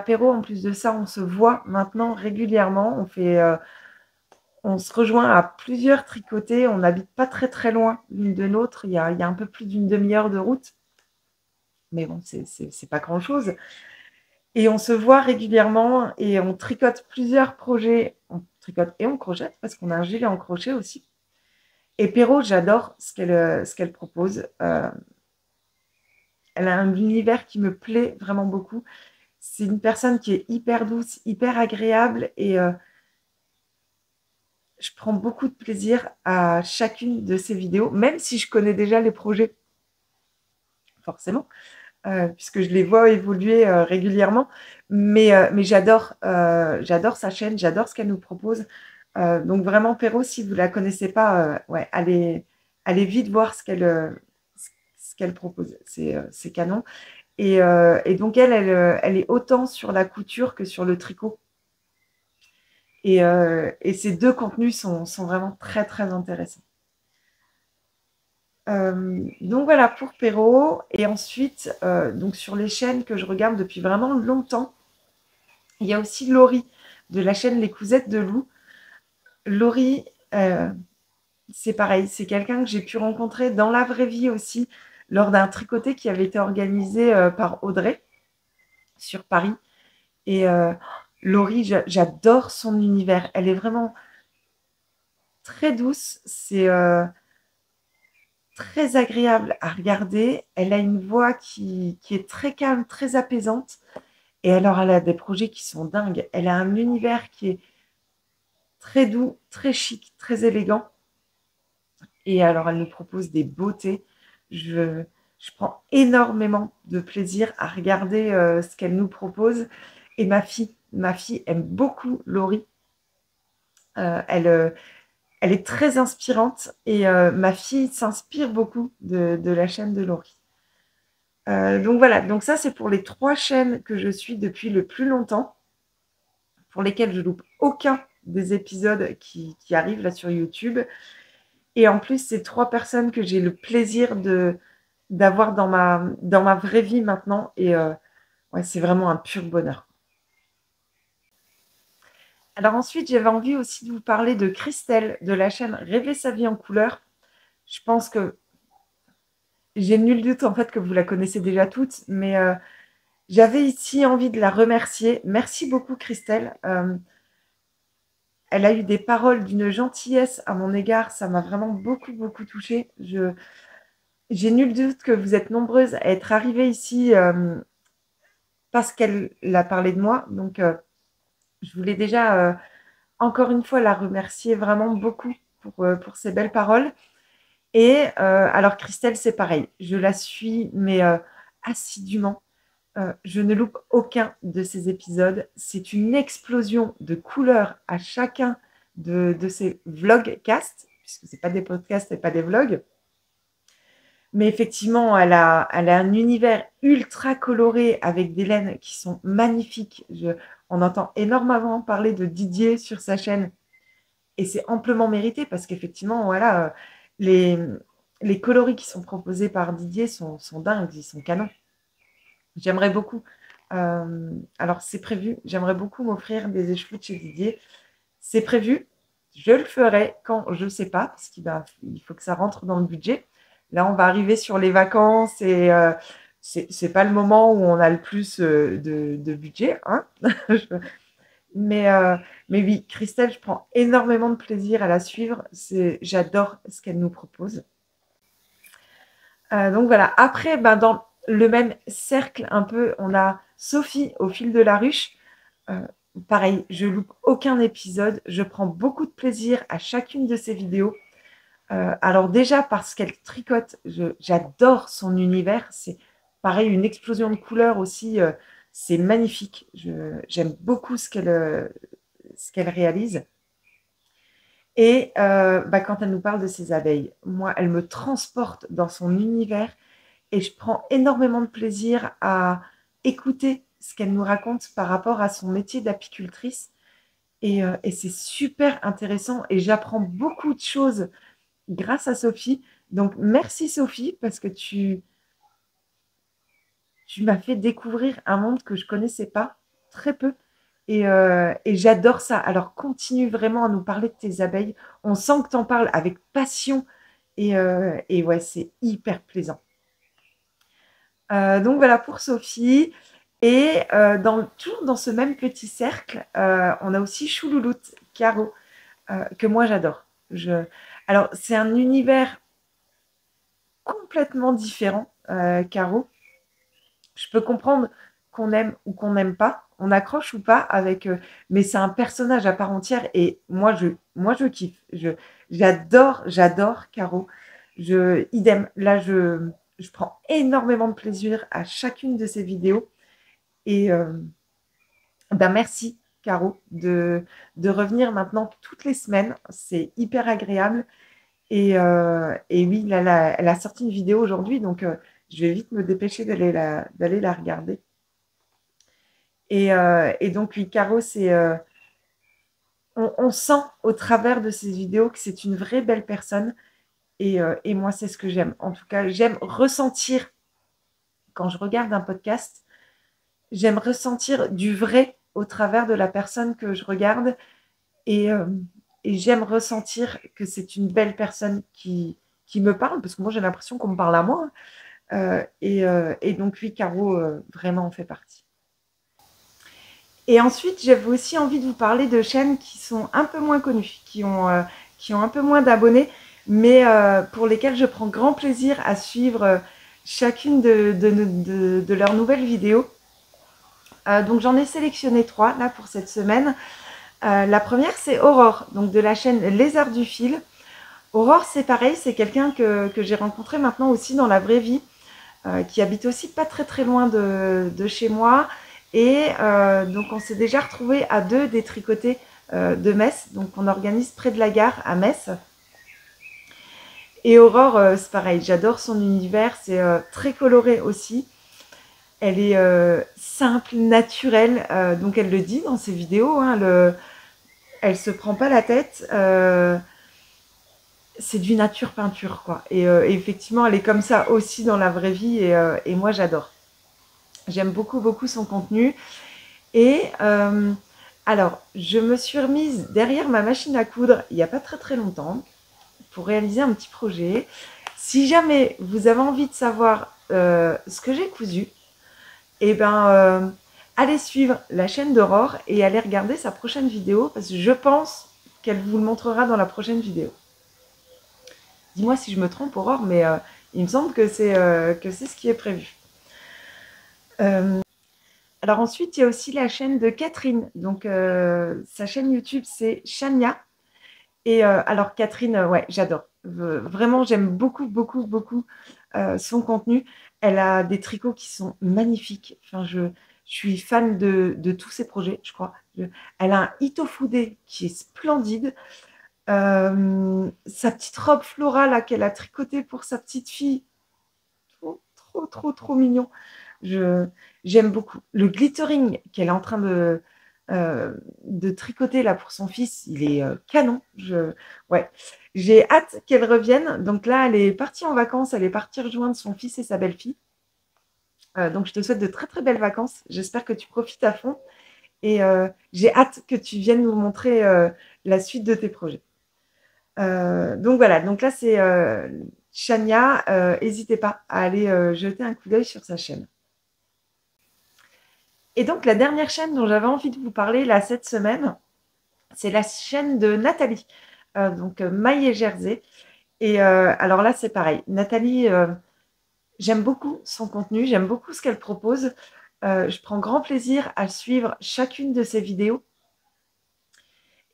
Perrault, en plus de ça, on se voit maintenant régulièrement. On se rejoint à plusieurs tricotés. On n'habite pas très très loin l'une de l'autre. Il y a un peu plus d'une demi-heure de route. Mais bon, c'est pas grand-chose. Et on se voit régulièrement et on tricote plusieurs projets. On tricote et on crochette parce qu'on a un gilet en crochet aussi. Et Perrault, j'adore ce qu'elle propose. Elle a un univers qui me plaît vraiment beaucoup. C'est une personne qui est hyper douce, hyper agréable et je prends beaucoup de plaisir à chacune de ses vidéos, même si je connais déjà les projets, forcément, puisque je les vois évoluer régulièrement. Mais j'adore sa chaîne, j'adore ce qu'elle nous propose. Donc vraiment, Perrault, si vous ne la connaissez pas, ouais, allez vite voir ce qu'elle propose. C'est canon. Et donc, elle est autant sur la couture que sur le tricot. Et ces deux contenus sont vraiment très, très intéressants. Donc voilà pour Perrault. Et ensuite, donc sur les chaînes que je regarde depuis vraiment longtemps, il y a aussi Laurie de la chaîne Les Cousettes de Lou. Laurie, c'est pareil, c'est quelqu'un que j'ai pu rencontrer dans la vraie vie aussi lors d'un tricoté qui avait été organisé par Audrey sur Paris. Et Laurie, j'adore son univers. Elle est vraiment très douce. C'est très agréable à regarder. Elle a une voix qui est très calme, très apaisante. Et alors, elle a des projets qui sont dingues. Elle a un univers qui est très doux, très chic, très élégant. Et alors, elle nous propose des beautés. Je prends énormément de plaisir à regarder ce qu'elle nous propose. Et ma fille aime beaucoup Laurie. Elle est très inspirante et ma fille s'inspire beaucoup de la chaîne de Laurie. Donc voilà, donc ça c'est pour les 3 chaînes que je suis depuis le plus longtemps, pour lesquelles je loupe aucun des épisodes qui arrivent là sur YouTube. Et en plus, c'est 3 personnes que j'ai le plaisir d'avoir dans ma vraie vie maintenant. Et ouais, c'est vraiment un pur bonheur. Alors ensuite, j'avais envie aussi de vous parler de Christelle, de la chaîne Rêver sa vie en couleur. Je pense que j'ai nul doute en fait que vous la connaissez déjà toutes, mais j'avais ici envie de la remercier. Merci beaucoup Christelle. Elle a eu des paroles d'une gentillesse à mon égard, ça m'a vraiment beaucoup beaucoup touchée. J'ai nul doute que vous êtes nombreuses à être arrivées ici parce qu'elle a parlé de moi. Donc je voulais déjà encore une fois la remercier vraiment beaucoup pour ces belles paroles. Et alors Christelle, c'est pareil, je la suis, mais assidûment. Je ne loupe aucun de ces épisodes. C'est une explosion de couleurs à chacun de ces vlogcasts, puisque ce n'est pas des podcasts et pas des vlogs. Mais effectivement, elle a un univers ultra coloré avec des laines qui sont magnifiques. On entend énormément parler de Didier sur sa chaîne et c'est amplement mérité parce qu'effectivement, voilà, les, les coloris qui sont proposés par Didier sont dingues, ils sont canons. J'aimerais beaucoup, alors c'est prévu, j'aimerais beaucoup m'offrir des écheveaux de chez Didier. C'est prévu, je le ferai quand je ne sais pas, parce qu'il faut que ça rentre dans le budget. Là, on va arriver sur les vacances et c'est pas le moment où on a le plus de budget, hein. Mais, euh, mais oui, Christelle, je prends énormément de plaisir à la suivre. J'adore ce qu'elle nous propose. Donc voilà. Après, dans le même cercle un peu, on a Sophie au fil de la ruche. Euh, Pareil, je loupe aucun épisode. Je prends beaucoup de plaisir à chacune de ses vidéos. Alors déjà parce qu'elle tricote, j'adore son univers. C'est pareil, une explosion de couleurs aussi. C'est magnifique. J'aime beaucoup ce qu'elle réalise. Et quand elle nous parle de ses abeilles, moi, elle me transporte dans son univers et je prends énormément de plaisir à écouter ce qu'elle nous raconte par rapport à son métier d'apicultrice. Et c'est super intéressant et j'apprends beaucoup de choses grâce à Sophie. Donc, merci Sophie parce que tu m'as fait découvrir un monde que je ne connaissais pas. très peu. Et j'adore ça. Alors, continue vraiment à nous parler de tes abeilles. On sent que tu en parles avec passion. Et ouais, c'est hyper plaisant. Donc voilà pour Sophie. Et toujours dans ce même petit cercle, on a aussi Choulouloute, Caro, que moi j'adore. Alors, c'est un univers complètement différent, Caro. Je peux comprendre qu'on aime ou qu'on n'aime pas, on accroche ou pas avec, mais c'est un personnage à part entière et moi je kiffe. J'adore Caro. Idem. Là, je prends énormément de plaisir à chacune de ces vidéos et ben merci Caro de revenir maintenant toutes les semaines. C'est hyper agréable et oui, là, elle a sorti une vidéo aujourd'hui, donc je vais vite me dépêcher d'aller la regarder. Et donc, oui, Caro, on sent au travers de ces vidéos que c'est une vraie belle personne. Et moi, c'est ce que j'aime. En tout cas, j'aime ressentir, quand je regarde un podcast, j'aime ressentir du vrai au travers de la personne que je regarde. Et, euh, et j'aime ressentir que c'est une belle personne qui me parle, parce que moi, j'ai l'impression qu'on me parle à moi. Et donc, oui, Caro, vraiment en fait partie. Et ensuite, j'avais aussi envie de vous parler de chaînes qui sont un peu moins connues, qui ont un peu moins d'abonnés, mais pour lesquelles je prends grand plaisir à suivre chacune de leurs nouvelles vidéos. Donc j'en ai sélectionné 3 là pour cette semaine. La première, c'est Aurore, donc de la chaîne Les Arts du Fil. Aurore, c'est pareil, c'est quelqu'un que j'ai rencontré maintenant aussi dans la vraie vie, qui habite aussi pas très très loin de chez moi. Et donc on s'est déjà retrouvés à 2 des tricotés de Metz. Donc on organise près de la gare à Metz. Et Aurore, c'est pareil, j'adore son univers, c'est très coloré aussi. Elle est simple, naturelle, donc elle le dit dans ses vidéos, hein, elle se prend pas la tête. C'est du nature peinture, quoi. Et effectivement, elle est comme ça aussi dans la vraie vie, et moi j'adore. J'aime beaucoup, beaucoup son contenu. Et alors, je me suis remise derrière ma machine à coudre il n'y a pas très très longtemps pour réaliser un petit projet. Si jamais vous avez envie de savoir ce que j'ai cousu, eh ben, allez suivre la chaîne d'Aurore et allez regarder sa prochaine vidéo parce que je pense qu'elle vous le montrera dans la prochaine vidéo. Dis-moi si je me trompe, Aurore, mais il me semble que c'est ce qui est prévu. Alors ensuite, il y a aussi la chaîne de Catherine. Donc, sa chaîne YouTube, c'est Chania. Et alors, Catherine, ouais, j'adore. Vraiment, j'aime beaucoup, beaucoup, beaucoup son contenu. Elle a des tricots qui sont magnifiques. Enfin, je suis fan de tous ses projets, je crois. Elle a un Itofude qui est splendide. Sa petite robe florale qu'elle a tricotée pour sa petite fille. Trop, trop, trop, trop mignon. J'aime beaucoup. Le glittering qu'elle est en train de tricoter là pour son fils, il est canon. Ouais. J'ai hâte qu'elle revienne. Donc là, elle est partie en vacances. Elle est partie rejoindre son fils et sa belle-fille. Donc je te souhaite de très très belles vacances. J'espère que tu profites à fond. Et j'ai hâte que tu viennes nous montrer la suite de tes projets. Donc voilà, donc là c'est Chania. N'hésitez pas à aller jeter un coup d'œil sur sa chaîne. Et donc la dernière chaîne dont j'avais envie de vous parler là cette semaine, c'est la chaîne de Nathalie, donc Maille et Jersey. Et alors là c'est pareil, Nathalie, j'aime beaucoup son contenu, j'aime beaucoup ce qu'elle propose. Je prends grand plaisir à suivre chacune de ses vidéos.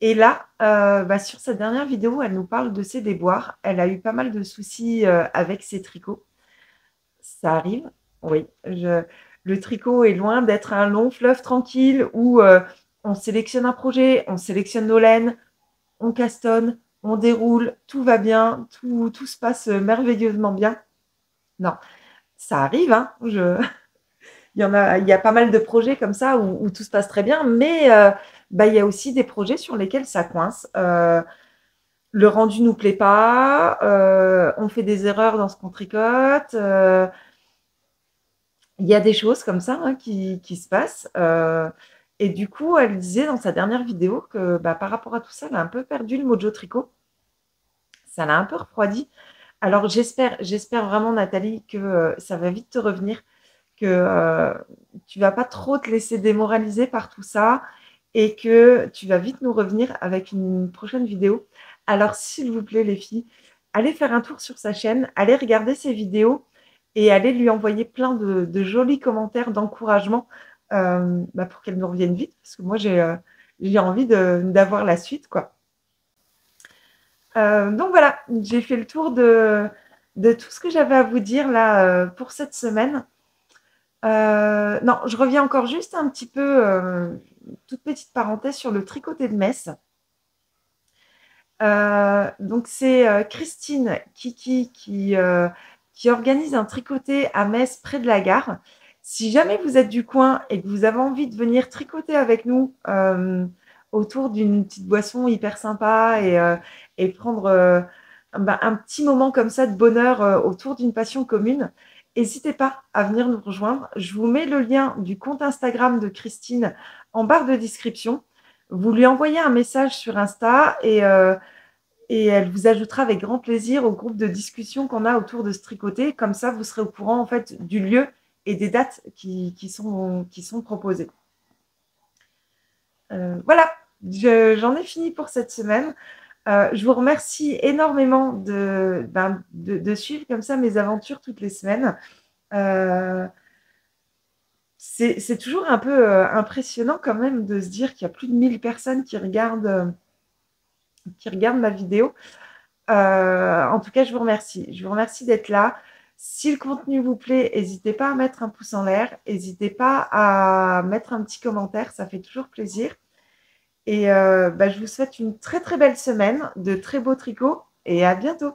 Et là, sur cette dernière vidéo, elle nous parle de ses déboires. Elle a eu pas mal de soucis avec ses tricots. Ça arrive, oui. Le tricot est loin d'être un long fleuve tranquille où on sélectionne un projet, on sélectionne nos laines, on castonne, on déroule, tout va bien, tout se passe merveilleusement bien. Non, ça arrive, hein. Il y a pas mal de projets comme ça où tout se passe très bien, mais il y a aussi des projets sur lesquels ça coince. Le rendu nous plaît pas, on fait des erreurs dans ce qu'on tricote. Il y a des choses comme ça hein, qui se passent. Et du coup, elle disait dans sa dernière vidéo que bah, par rapport à tout ça, elle a un peu perdu le mojo tricot. Ça l'a un peu refroidi. Alors j'espère vraiment, Nathalie, que ça va vite te revenir, que tu vas pas trop te laisser démoraliser par tout ça et que tu vas vite nous revenir avec une prochaine vidéo. Alors s'il vous plaît, les filles, allez faire un tour sur sa chaîne, allez regarder ses vidéos et allez lui envoyer plein de jolis commentaires d'encouragement bah, pour qu'elle nous revienne vite, parce que moi j'ai envie d'avoir la suite, quoi. Donc voilà, j'ai fait le tour de tout ce que j'avais à vous dire là pour cette semaine. Non, je reviens encore juste un petit peu, toute petite parenthèse sur le tricoté de Metz. Donc c'est Christine Kiki qui organise un tricoté à Metz près de la gare. Si jamais vous êtes du coin et que vous avez envie de venir tricoter avec nous autour d'une petite boisson hyper sympa et prendre bah, un petit moment comme ça de bonheur autour d'une passion commune, n'hésitez pas à venir nous rejoindre. Je vous mets le lien du compte Instagram de Christine en barre de description. Vous lui envoyez un message sur Insta et elle vous ajoutera avec grand plaisir au groupe de discussion qu'on a autour de ce tricoté. Comme ça, vous serez au courant en fait du lieu et des dates qui sont proposées. Voilà, j'en ai fini pour cette semaine. Je vous remercie énormément de suivre comme ça mes aventures toutes les semaines. C'est toujours un peu impressionnant quand même de se dire qu'il y a plus de 1000 personnes qui regardent ma vidéo. En tout cas, je vous remercie. Je vous remercie d'être là. Si le contenu vous plaît, n'hésitez pas à mettre un pouce en l'air. N'hésitez pas à mettre un petit commentaire. Ça fait toujours plaisir. Et bah, je vous souhaite une très très belle semaine, de très beaux tricots et à bientôt.